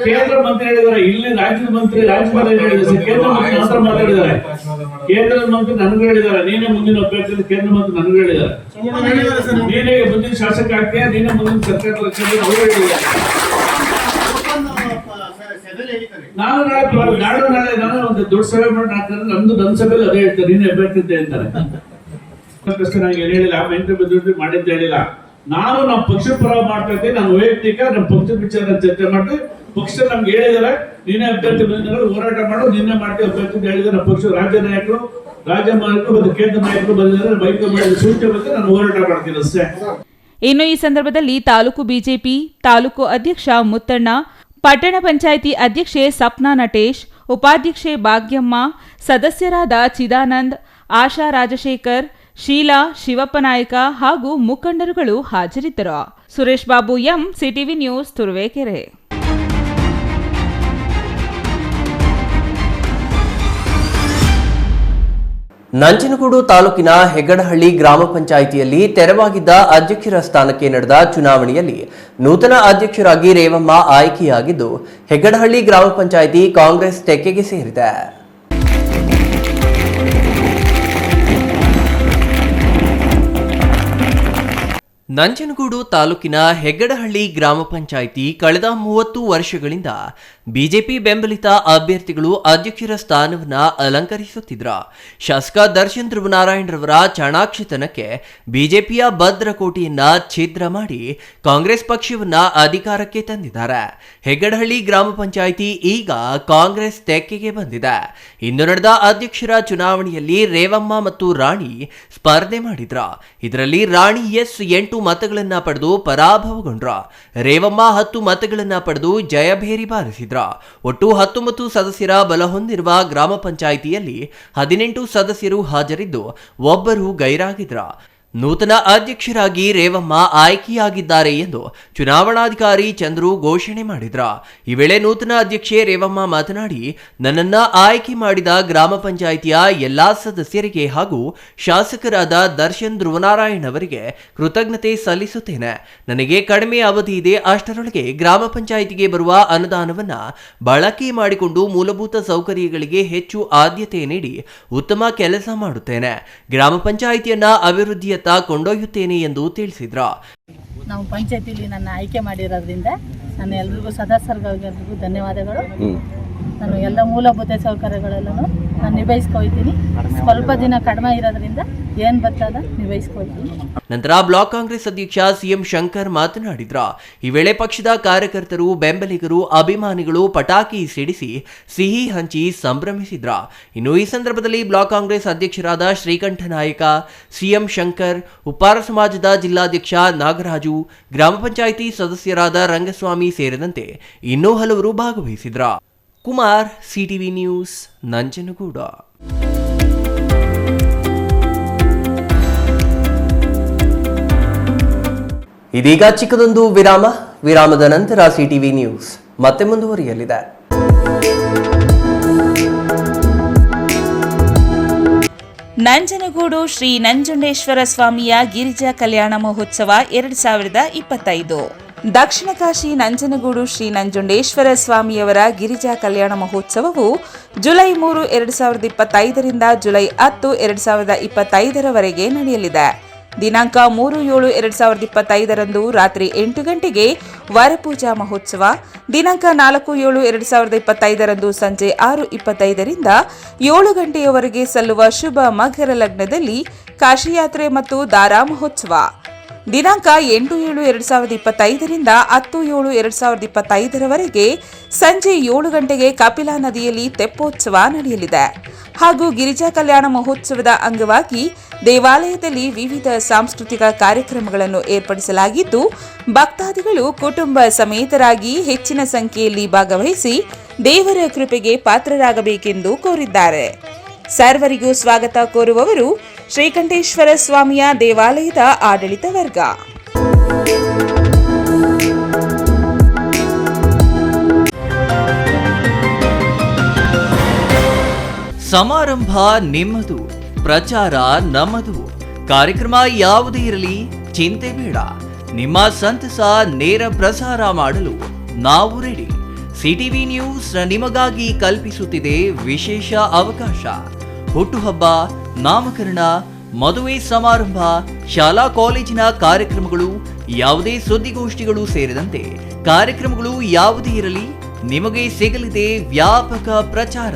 ಕೇಂದ್ರ ಮಂತ್ರಿ ಹೇಳಿದ್ದಾರೆ, ಇಲ್ಲಿ ರಾಜ್ಯದ ಮಂತ್ರಿ ಕೇಂದ್ರ ಮಂತ್ರಿ ನನಗೂ ಹೇಳಿದ್ದಾರೆ, ನೀನೇ ಮುಂದಿನ ಅಭ್ಯರ್ಥಿ. ಕೇಂದ್ರ ಮಂತ್ರಿ ನನಗೂ ಹೇಳಿದ್ದಾರೆ, ನೀನೇ ಮುಂದಿನ ಶಾಸಕ ಆಗ್ತೀಯ, ನೀನೇ ಮುಂದಿನ ಸರ್ಕಾರದ ಅವರು ಹೇಳಿದ್ದಾರೆ. ನಾನು ನಾಳೆ ಒಂದು ದೊಡ್ಡ ಸಭೆ ಮಾಡಿ ನನ್ನ ಸಭೆಯಲ್ಲಿ ಅದೇ ಹೇಳ್ತಾರೆ, ನೀನೇ ಅಭ್ಯರ್ಥಿ ಅಂತಾರೆ. ನನಗೆ ಏನು ಹೇಳಿಲ್ಲ, ಮಂತ್ರಿ ಮಾಡಿದ್ದ ಹೇಳಿಲ್ಲ. ನಾನು ನಮ್ಮ ಪಕ್ಷದ ಪರ ಮಾಡ್ತಾ ಇದ್ದೀನಿ, ನಾನು ವೈಯಕ್ತಿಕ ನಮ್ಮ ಪಕ್ಷದ ವಿಚಾರ ಚರ್ಚೆ ಮಾಡ್ತೀವಿ. ಪಕ್ಷ ನಮ್ಗೆ ಹೇಳಿದಾರೆ, ನೀನೇ ಅಭ್ಯರ್ಥಿ ಹೋರಾಟ ಮಾಡು, ನಿನ್ನೆ ಮಾಡ್ತೀವಿ ಅಭ್ಯರ್ಥಿ ಅಂತ ಹೇಳಿದ್ರೆ ನಮ್ಮ ಪಕ್ಷದ ರಾಜ್ಯ ನಾಯಕರು ಮತ್ತು ಕೇಂದ್ರ ನಾಯಕರು ಬಂದಿದ್ದಾರೆ. ಹೈಕಮಾಂಡ್ ಸೂಚನೆ ಬಂದ್ರೆ ನಾನು ಹೋರಾಟ ಮಾಡ್ತೀನಿ ಅಷ್ಟೇ. ಇನ್ನು ಈ ಸಂದರ್ಭದಲ್ಲಿ ತಾಲೂಕು ಬಿಜೆಪಿ ತಾಲೂಕು ಅಧ್ಯಕ್ಷ ಮುತ್ತಣ್ಣ, ಪಟ್ಟಣ ಪಂಚಾಯಿತಿ ಅಧ್ಯಕ್ಷೆ ಸಪ್ನಾ ನಟೇಶ್, ಉಪಾಧ್ಯಕ್ಷೆ ಭಾಗ್ಯಮ್ಮ, ಸದಸ್ಯರಾದ ಚಿದಾನಂದ್, ಆಶಾ ರಾಜಶೇಖರ್, ಶೀಲಾ, ಶಿವಪ್ಪ ನಾಯಕ ಹಾಗೂ ಮುಖಂಡರುಗಳು ಹಾಜರಿದ್ದರು. Suresh Babu M, CTV news, Turuvekere. Nanjangud ತಾಲೂಕಿನ ಹೆಗ್ಗಡಹಳ್ಳಿ ಗ್ರಾಮ ಪಂಚಾಯಿತಿಯಲ್ಲಿ ತೆರವಾಗಿದ್ದ ಅಧ್ಯಕ್ಷರ ಸ್ಥಾನಕ್ಕೆ ನಡೆದ ಚುನಾವಣೆಯಲ್ಲಿ ನೂತನ ಅಧ್ಯಕ್ಷರಾಗಿ ರೇವಮ್ಮ ಆಯ್ಕೆಯಾಗಿದ್ದು, ಹೆಗ್ಗಡಹಳ್ಳಿ ಗ್ರಾಮ ಪಂಚಾಯಿತಿ ಕಾಂಗ್ರೆಸ್ ತೆಕ್ಕೆಗೆ ಸೇರಿದೆ. ನಂಜನಗೂಡು ತಾಲೂಕಿನ ಹೆಗ್ಗಡಹಳ್ಳಿ ಗ್ರಾಮ ಪಂಚಾಯಿತಿ ಕಳೆದ 30 ವರ್ಷಗಳಿಂದ ಬಿಜೆಪಿ ಬೆಂಬಲಿತ ಅಭ್ಯರ್ಥಿಗಳು ಅಧ್ಯಕ್ಷರ ಸ್ಥಾನವನ್ನು ಅಲಂಕರಿಸುತ್ತಿದ್ದರು. ಶಾಸಕ ದರ್ಶನ್ ಧ್ರುವನಾರಾಯಣರವರ ಚಾಣಾಕ್ಷತನಕ್ಕೆ ಬಿಜೆಪಿಯ ಭದ್ರಕೋಟೆಯನ್ನ ಛಿದ್ರ ಮಾಡಿ ಕಾಂಗ್ರೆಸ್ ಪಕ್ಷವನ್ನ ಅಧಿಕಾರಕ್ಕೆ ತಂದಿದ್ದಾರೆ. ಹೆಗ್ಗಡಹಳ್ಳಿ ಗ್ರಾಮ ಪಂಚಾಯಿತಿ ಈಗ ಕಾಂಗ್ರೆಸ್ ತೆಕ್ಕೆಗೆ ಬಂದಿದೆ. ಇಂದು ನಡೆದ ಅಧ್ಯಕ್ಷರ ಚುನಾವಣೆಯಲ್ಲಿ ರೇವಮ್ಮ ಮತ್ತು ರಾಣಿ ಸ್ಪರ್ಧೆ ಮಾಡಿದ್ರು. ಇದರಲ್ಲಿ ರಾಣಿ S8 ಮತಗಳನ್ನ ಪಡೆದು ಪರಾಭವಗೊಂಡ್ರ. ರೇವಮ್ಮ 10 ಮತಗಳನ್ನ ಪಡೆದು ಜಯಭೇರಿ ಬಾರಿಸಿದ್ರ. ಒಟ್ಟು 19 ಸದಸ್ಯರ ಬಲ ಹೊಂದಿರುವ ಗ್ರಾಮ ಪಂಚಾಯಿತಿಯಲ್ಲಿ 18 ಸದಸ್ಯರು ಹಾಜರಿದ್ದು ಒಬ್ಬರು ಗೈರಾಗಿದ್ರ. ನೂತನ ಅಧ್ಯಕ್ಷರಾಗಿ ರೇವಮ್ಮ ಆಯ್ಕೆಯಾಗಿದ್ದಾರೆ ಎಂದು ಚುನಾವಣಾಧಿಕಾರಿ ಚಂದ್ರು ಘೋಷಣೆ ಮಾಡಿದ್ರ. ಈ ವೇಳೆ ನೂತನ ಅಧ್ಯಕ್ಷೆ ರೇವಮ್ಮ ಮಾತನಾಡಿ, ನನ್ನನ್ನ ಆಯ್ಕೆ ಮಾಡಿದ ಗ್ರಾಮ ಪಂಚಾಯಿತಿಯ ಎಲ್ಲಾ ಸದಸ್ಯರಿಗೆ ಹಾಗೂ ಶಾಸಕರಾದ ದರ್ಶನ್ ಧ್ರುವನಾರಾಯಣ್ ಅವರಿಗೆ ಕೃತಜ್ಞತೆ ಸಲ್ಲಿಸುತ್ತೇನೆ. ನನಗೆ ಕಡಿಮೆ ಅವಧಿ ಇದೆ, ಅಷ್ಟರೊಳಗೆ ಗ್ರಾಮ ಪಂಚಾಯಿತಿಗೆ ಬರುವ ಅನುದಾನವನ್ನ ಬಳಕೆ ಮಾಡಿಕೊಂಡು ಮೂಲಭೂತ ಸೌಕರ್ಯಗಳಿಗೆ ಹೆಚ್ಚು ಆದ್ಯತೆ ನೀಡಿ ಉತ್ತಮ ಕೆಲಸ ಮಾಡುತ್ತೇನೆ. ಗ್ರಾಮ ಪಂಚಾಯಿತಿಯನ್ನ ಅಭಿವೃದ್ಧಿಯ ಕೊಂಡೊಯ್ಯುತ್ತೇನೆ ಎಂದು ತಿಳಿಸಿದ್ರು. ನಾವು ಪಂಚಾಯತಿಲಿ ನನ್ನ ಆಯ್ಕೆ ಮಾಡಿರೋದ್ರಿಂದ ನಾನು ಎಲ್ರಿಗೂ ಸದಸ್ಯರಿಗೆಲ್ಲರಿಗೂ ಧನ್ಯವಾದಗಳು. ನಾನು ಎಲ್ಲ ಮೂಲಭೂತ ಸೌಕರ್ಯಗಳೆಲ್ಲನೂ ನಾನು ನಿಭಾಯಿಸ್ಕೊಳ್ತೀನಿ. ಸ್ವಲ್ಪ ದಿನ ಕಡಿಮೆ ಇರೋದ್ರಿಂದ ಏನು ಬರ್ತದ ನಿಭಾಯಿಸ್ಕೊಳ್ತೀನಿ. ನಂತರ ಬ್ಲಾಕ್ ಕಾಂಗ್ರೆಸ್ ಅಧ್ಯಕ್ಷ CM ಶಂಕರ್ ಮಾತನಾಡಿದ್ರ. ಈ ವೇಳೆ ಪಕ್ಷದ ಕಾರ್ಯಕರ್ತರು, ಬೆಂಬಲಿಗರು, ಅಭಿಮಾನಿಗಳು ಪಟಾಕಿ ಸಿಡಿಸಿ ಸಿಹಿ ಹಂಚಿ ಸಂಭ್ರಮಿಸಿದ್ರ. ಇನ್ನು ಈ ಸಂದರ್ಭದಲ್ಲಿ ಬ್ಲಾಕ್ ಕಾಂಗ್ರೆಸ್ ಅಧ್ಯಕ್ಷರಾದ ಶ್ರೀಕಂಠ ನಾಯಕ, CM ಶಂಕರ್, ಉಪ್ಪಾರ ಸಮಾಜದ ಜಿಲ್ಲಾಧ್ಯಕ್ಷ ನಾಗರಾಜು, ಗ್ರಾಮ ಪಂಚಾಯಿತಿ ಸದಸ್ಯರಾದ ರಂಗಸ್ವಾಮಿ ಸೇರಿದಂತೆ ಇನ್ನೂ ಹಲವರು ಭಾಗವಹಿಸಿದ್ರ. Kumar, CTV news, Nanjangud. ಇದೀಗ ಚಿಕ್ಕದೊಂದು ವಿರಾಮದ ನಂತರ ಸಿಟಿವಿ ನ್ಯೂಸ್ ಮತ್ತೆ ಮುಂದುವರಿಯಲಿದೆ. ನಂಜನಗೂಡು ಶ್ರೀ ನಂಜುಂಡೇಶ್ವರ ಸ್ವಾಮಿಯ ಗಿರಿಜಾ ಕಲ್ಯಾಣ ಮಹೋತ್ಸವ 2025. ದಕ್ಷಿಣ ಕಾಶಿ ನಂಜನಗೂಡು ಶ್ರೀ ನಂಜುಂಡೇಶ್ವರ ಸ್ವಾಮಿಯವರ ಗಿರಿಜಾ ಕಲ್ಯಾಣ ಮಹೋತ್ಸವವು ಜುಲೈ 3, 2025 ರಿಂದ ಜುಲೈ 10, 2025 ನಡೆಯಲಿದೆ. ದಿನಾಂಕ 3/7/2025 ರಂದು ರಾತ್ರಿ 8 ಗಂಟೆಗೆ ವರಪೂಜಾ ಮಹೋತ್ಸವ, ದಿನಾಂಕ 4/7/2025 ರಂದು ಸಂಜೆ 6:25 ರಿಂದ 7 ಗಂಟೆಯವರೆಗೆ ಸಲ್ಲುವ ಶುಭ ಮಕರ ಲಗ್ನದಲ್ಲಿ ಕಾಶಿಯಾತ್ರೆ ಮತ್ತು ದಾರಾ ಮಹೋತ್ಸವ, ದಿನಾಂಕ 8/7/2025ರಿಂದ 10/7/2025ರವರೆಗೆ ಸಂಜೆ 7 ಗಂಟೆಗೆ ಕಪಿಲಾ ನದಿಯಲ್ಲಿ ತೆಪ್ಪೋತ್ಸವ ನಡೆಯಲಿದೆ. ಹಾಗೂ ಗಿರಿಜಾ ಕಲ್ಯಾಣ ಮಹೋತ್ಸವದ ಅಂಗವಾಗಿ ದೇವಾಲಯದಲ್ಲಿ ವಿವಿಧ ಸಾಂಸ್ಕೃತಿಕ ಕಾರ್ಯಕ್ರಮಗಳನ್ನು ಏರ್ಪಡಿಸಲಾಗಿದ್ದು, ಭಕ್ತಾದಿಗಳು ಕುಟುಂಬ ಸಮೇತರಾಗಿ ಹೆಚ್ಚಿನ ಸಂಖ್ಯೆಯಲ್ಲಿ ಭಾಗವಹಿಸಿ ದೇವರ ಕೃಪೆಗೆ ಪಾತ್ರರಾಗಬೇಕೆಂದು ಕೋರಿದ್ದಾರೆ. ಸರ್ವರಿಗೂ ಸ್ವಾಗತ ಕೋರುವವರು ಶ್ರೀಕಂಠೇಶ್ವರ ಸ್ವಾಮಿಯ ದೇವಾಲಯದ ಆಡಳಿತ ವರ್ಗ. ಸಮಾರಂಭ ನಿಮ್ಮದು, ಪ್ರಚಾರ ನಮ್ಮದು. ಕಾರ್ಯಕ್ರಮ ಯಾವುದೇ ಇರಲಿ ಚಿಂತೆ ಬೇಡ. ನಿಮ್ಮ ಸಂತಸ ನೇರ ಪ್ರಸಾರ ಮಾಡಲು ನಾವು ರೆಡಿ. ಸಿಟಿವಿ ನ್ಯೂಸ್ ನಿಮಗಾಗಿ ಕಲ್ಪಿಸುತ್ತಿದೆ ವಿಶೇಷ ಅವಕಾಶ. ಹುಟ್ಟುಹಬ್ಬ, ನಾಮಕರಣ, ಮದುವೆ ಸಮಾರಂಭ, ಶಾಲಾ ಕಾಲೇಜಿನ ಕಾರ್ಯಕ್ರಮಗಳು, ಯಾವುದೇ ಸುದ್ದಿಗೋಷ್ಠಿಗಳು ಸೇರಿದಂತೆ ಕಾರ್ಯಕ್ರಮಗಳು ಯಾವುದೇ ಇರಲಿ ನಿಮಗೆ ಸಿಗಲಿದೆ ವ್ಯಾಪಕ ಪ್ರಚಾರ.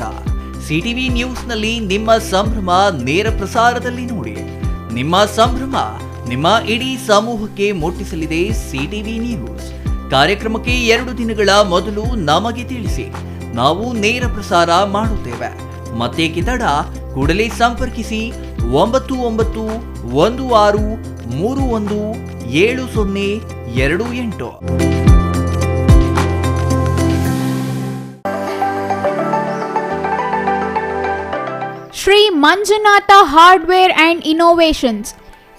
ಸಿಟಿವಿ ನ್ಯೂಸ್ನಲ್ಲಿ ನಿಮ್ಮ ಸಂಭ್ರಮ ನೇರ ಪ್ರಸಾರದಲ್ಲಿ ನೋಡಿ. ನಿಮ್ಮ ಸಂಭ್ರಮ ನಿಮ್ಮ ಇಡೀ ಸಮೂಹಕ್ಕೆ ಮುಟ್ಟಿಸಲಿದೆ ಸಿಟಿವಿ ನ್ಯೂಸ್. ಕಾರ್ಯಕ್ರಮಕ್ಕೆ 2 ದಿನಗಳ ಮೊದಲು ನಮಗೆ ತಿಳಿಸಿ, ನಾವು ನೇರ ಪ್ರಸಾರ ಮಾಡುತ್ತೇವೆ. ಮತ್ತೇಕೆ ತಡ, ಕೂಡಲೇ ಸಂಪರ್ಕಿಸಿ 9916317028. Shri Manjunatha hardware and innovations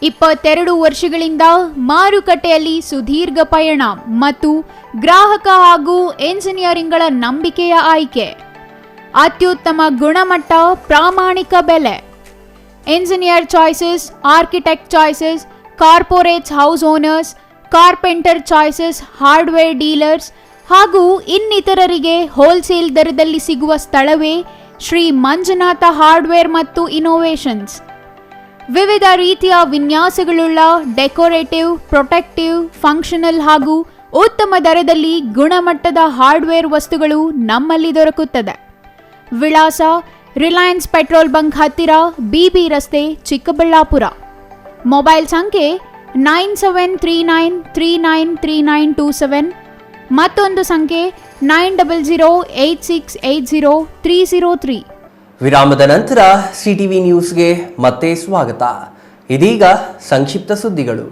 22 ವರ್ಷಗಳಿಂದ ಮಾರುಕಟ್ಟೆಯಲ್ಲಿ ಸುದೀರ್ಘ ಪಯಣ ಮತ್ತು ಗ್ರಾಹಕ ಹಾಗೂ ಎಂಜಿನಿಯರಿಂಗ್ಗಳ ನಂಬಿಕೆಯ ಆಯ್ಕೆ. ಅತ್ಯುತ್ತಮ ಗುಣಮಟ್ಟ, ಪ್ರಾಮಾಣಿಕ ಬೆಲೆ. Engineer choices, architect choices, corporates, house owners, carpenter choices, hardware dealers ಹಾಗೂ ಇನ್ನಿತರರಿಗೆ ಹೋಲ್ಸೇಲ್ ದರದಲ್ಲಿ ಸಿಗುವ ಸ್ಥಳವೇ ಶ್ರೀ ಮಂಜುನಾಥ ಹಾರ್ಡ್ವೇರ್ ಮತ್ತು ಇನೋವೇಷನ್ಸ್. ವಿವಿಧ ರೀತಿಯ ವಿನ್ಯಾಸಗಳುಳ್ಳ ಡೆಕೋರೇಟಿವ್, ಪ್ರೊಟೆಕ್ಟಿವ್, ಫಂಕ್ಷನಲ್ ಹಾಗೂ ಉತ್ತಮ ದರದಲ್ಲಿ ಗುಣಮಟ್ಟದ ಹಾರ್ಡ್ವೇರ್ ವಸ್ತುಗಳು ನಮ್ಮಲ್ಲಿ ದೊರಕುತ್ತದೆ. ವಿಳಾಸ: ರಿಲಯನ್ಸ್ ಪೆಟ್ರೋಲ್ ಬಂಕ್ ಹತ್ತಿರ, ಬಿಬಿ ರಸ್ತೆ, ಚಿಕ್ಕಬಳ್ಳಾಪುರ. ಮೊಬೈಲ್ ಸಂಖ್ಯೆ 9739393927. ಮತ್ತೊಂದು ಸಂಖ್ಯೆ 9008680303. ವಿರಾಮದ ನಂತರ ಸಿಟಿವಿ ನ್ಯೂಸ್ಗೆ ಮತ್ತೆ ಸ್ವಾಗತ. ಇದೀಗ ಸಂಕ್ಷಿಪ್ತ ಸುದ್ದಿಗಳು.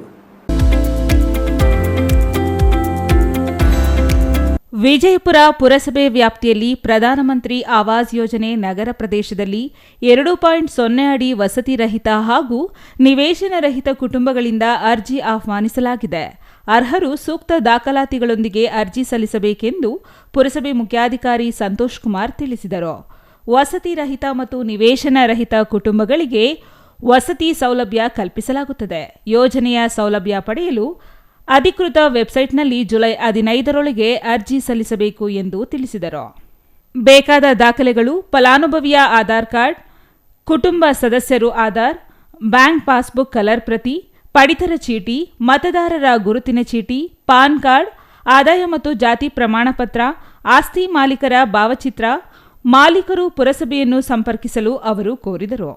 ವಿಜಯಪುರ ಪುರಸಭೆ ವ್ಯಾಪ್ತಿಯಲ್ಲಿ ಪ್ರಧಾನಮಂತ್ರಿ ಆವಾಸ್ ಯೋಜನೆ ನಗರ ಪ್ರದೇಶದಲ್ಲಿ 2.0 ಅಡಿ ವಸತಿ ರಹಿತ ಹಾಗೂ ನಿವೇಶನ ರಹಿತ ಕುಟುಂಬಗಳಿಂದ ಅರ್ಜಿ ಆಹ್ವಾನಿಸಲಾಗಿದೆ. ಅರ್ಹರು ಸೂಕ್ತ ದಾಖಲಾತಿಗಳೊಂದಿಗೆ ಅರ್ಜಿ ಸಲ್ಲಿಸಬೇಕೆಂದು ಪುರಸಭೆ ಮುಖ್ಯಾಧಿಕಾರಿ ಸಂತೋಷ್ ಕುಮಾರ್ ತಿಳಿಸಿದರು. ವಸತಿ ರಹಿತ ಮತ್ತು ನಿವೇಶನ ರಹಿತ ಕುಟುಂಬಗಳಿಗೆ ವಸತಿ ಸೌಲಭ್ಯ ಕಲ್ಪಿಸಲಾಗುತ್ತದೆ. ಯೋಜನೆಯ ಸೌಲಭ್ಯ ಪಡೆಯಲು ಅಧಿಕೃತ ವೆಬ್ಸೈಟ್ನಲ್ಲಿ ಜುಲೈ 15ರೊಳಗೆ ಅರ್ಜಿ ಸಲ್ಲಿಸಬೇಕು ಎಂದು ತಿಳಿಸಿದರು. ಬೇಕಾದ ದಾಖಲೆಗಳು: ಫಲಾನುಭವಿಯ ಆಧಾರ್ ಕಾರ್ಡ್, ಕುಟುಂಬ ಸದಸ್ಯರು ಆಧಾರ್, ಬ್ಯಾಂಕ್ ಪಾಸ್ಬುಕ್ ಕಲರ್ ಪ್ರತಿ, ಪಡಿತರ ಚೀಟಿ, ಮತದಾರರ ಗುರುತಿನ ಚೀಟಿ, ಪಾನ್ ಕಾರ್ಡ್, ಆದಾಯ ಮತ್ತು ಜಾತಿ ಪ್ರಮಾಣ ಪತ್ರ, ಆಸ್ತಿ ಮಾಲೀಕರ ಭಾವಚಿತ್ರ. ಮಾಲೀಕರು ಪುರಸಭೆಯನ್ನು ಸಂಪರ್ಕಿಸಲು ಅವರು ಕೋರಿದರು.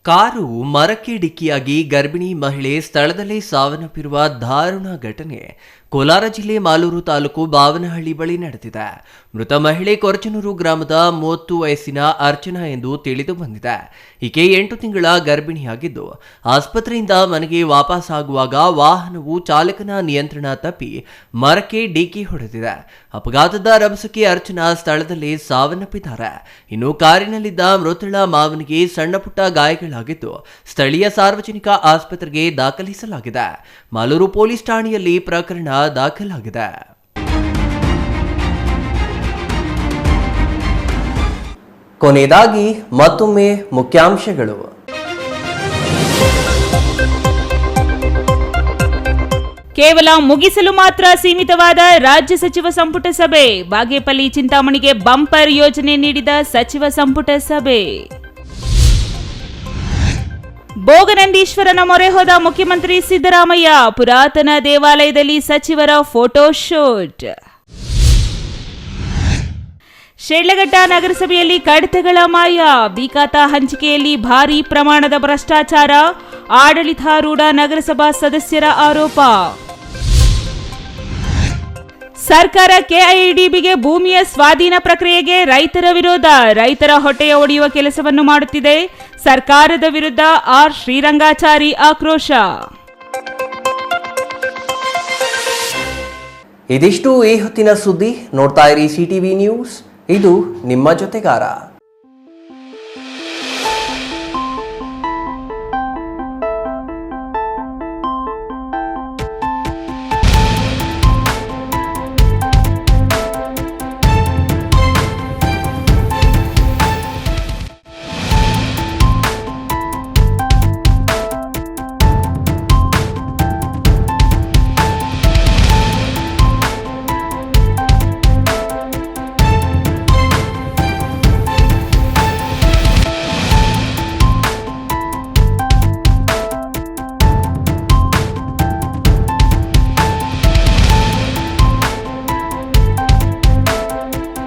ಕಾರು ಮರಕ್ಕೆ ಡಿಕ್ಕಿಯಾಗಿ ಗರ್ಭಿಣಿ ಮಹಿಳೆ ಸ್ಥಳದಲ್ಲೇ ಸಾವನ್ನಪ್ಪಿರುವ ದಾರುಣ ಘಟನೆ ಕೋಲಾರ ಜಿಲ್ಲೆ ಮಾಲೂರು ತಾಲೂಕು ಬಾವನಹಳ್ಳಿ ಬಳಿ ನಡೆದಿದೆ. ಮೃತ ಮಹಿಳೆ ಕೊರಚನೂರು ಗ್ರಾಮದ 30 ವಯಸ್ಸಿನ ಅರ್ಚನಾ ಎಂದು ತಿಳಿದು ಬಂದಿದೆ. ಈಕೆ 8 ತಿಂಗಳ ಗರ್ಭಿಣಿಯಾಗಿದ್ದು ಆಸ್ಪತ್ರೆಯಿಂದ ಮನೆಗೆ ವಾಪಸ್ ಆಗುವಾಗ ವಾಹನವು ಚಾಲಕನ ನಿಯಂತ್ರಣ ತಪ್ಪಿ ಮರಕ್ಕೆ ಡಿಕ್ಕಿ ಹೊಡೆದಿದೆ. ಅಪಘಾತದ ರಭಸಕ್ಕೆ ಅರ್ಚನಾ ಸ್ಥಳದಲ್ಲೇ ಸಾವನ್ನಪ್ಪಿದ್ದಾರೆ. ಇನ್ನು ಕಾರಿನಲ್ಲಿದ್ದ ಮೃತಳ ಮಾವನಿಗೆ ಸಣ್ಣ ಪುಟ್ಟ ಗಾಯಗಳಾಗಿದ್ದು ಸ್ಥಳೀಯ ಸಾರ್ವಜನಿಕ ಆಸ್ಪತ್ರೆಗೆ ದಾಖಲಿಸಲಾಗಿದೆ. ಮಾಲೂರು ಪೊಲೀಸ್ ಠಾಣೆಯಲ್ಲಿ ಪ್ರಕರಣ ದಾಖಲಾಗಿದೆ. ಕೊನೆಯದಾಗಿ ಮತ್ತೊಮ್ಮೆ ಮುಖ್ಯಾಂಶಗಳು. ಕೇವಲ ಮುಗಿಸಲು ಮಾತ್ರ ಸೀಮಿತವಾದ ರಾಜ್ಯ ಸಚಿವ ಸಂಪುಟ ಸಭೆ. ಬಾಗೇಪಲ್ಲಿ ಚಿಂತಾಮಣಿಗೆ ಬಂಪರ್ ಯೋಜನೆ ನೀಡಿದ ಸಚಿವ ಸಂಪುಟ ಸಭೆ. ಭೋಗನಂದೀಶ್ವರನ ಮೊರೆ ಹೋದ ಮುಖ್ಯಮಂತ್ರಿ ಸಿದ್ದರಾಮಯ್ಯ. ಪುರಾತನ ದೇವಾಲಯದಲ್ಲಿ ಸಚಿವರ ಫೋಟೋ ಶೂಟ್. ಶಿಡ್ಲಘಟ್ಟ ನಗರಸಭೆಯಲ್ಲಿ ಕಡತಗಳ ಮಾಯ, ವಿಕಾತ ಹಂಚಿಕೆಯಲ್ಲಿ ಭಾರೀ ಪ್ರಮಾಣದ ಭ್ರಷ್ಟಾಚಾರ, ಆಡಳಿತಾರೂಢ ನಗರಸಭಾ ಸದಸ್ಯರ ಆರೋಪ. ಸರ್ಕಾರ ಕೆಐಡಿಬಿಗೆ ಭೂಮಿಯ ಸ್ವಾಧೀನ ಪ್ರಕ್ರಿಯೆಗೆ ರೈತರ ವಿರೋಧ, ರೈತರ ಹೊಟ್ಟೆಯ ಒಡೆಯುವ ಕೆಲಸವನ್ನು ಮಾಡುತ್ತಿದೆ. ಸರ್ಕಾರದ ವಿರುದ್ಧ ಆರ್ ಶ್ರೀರಂಗಾಚಾರಿ ಆಕ್ರೋಶ. ಇದಿಷ್ಟು ಈ ಹೊತ್ತಿನ ಸುದ್ದಿ. ನೋಡ್ತಾ ಇರಿ ಸಿಟಿವಿ ನ್ಯೂಸ್, ಇದು ನಿಮ್ಮ ಜೊತೆಗಾರ.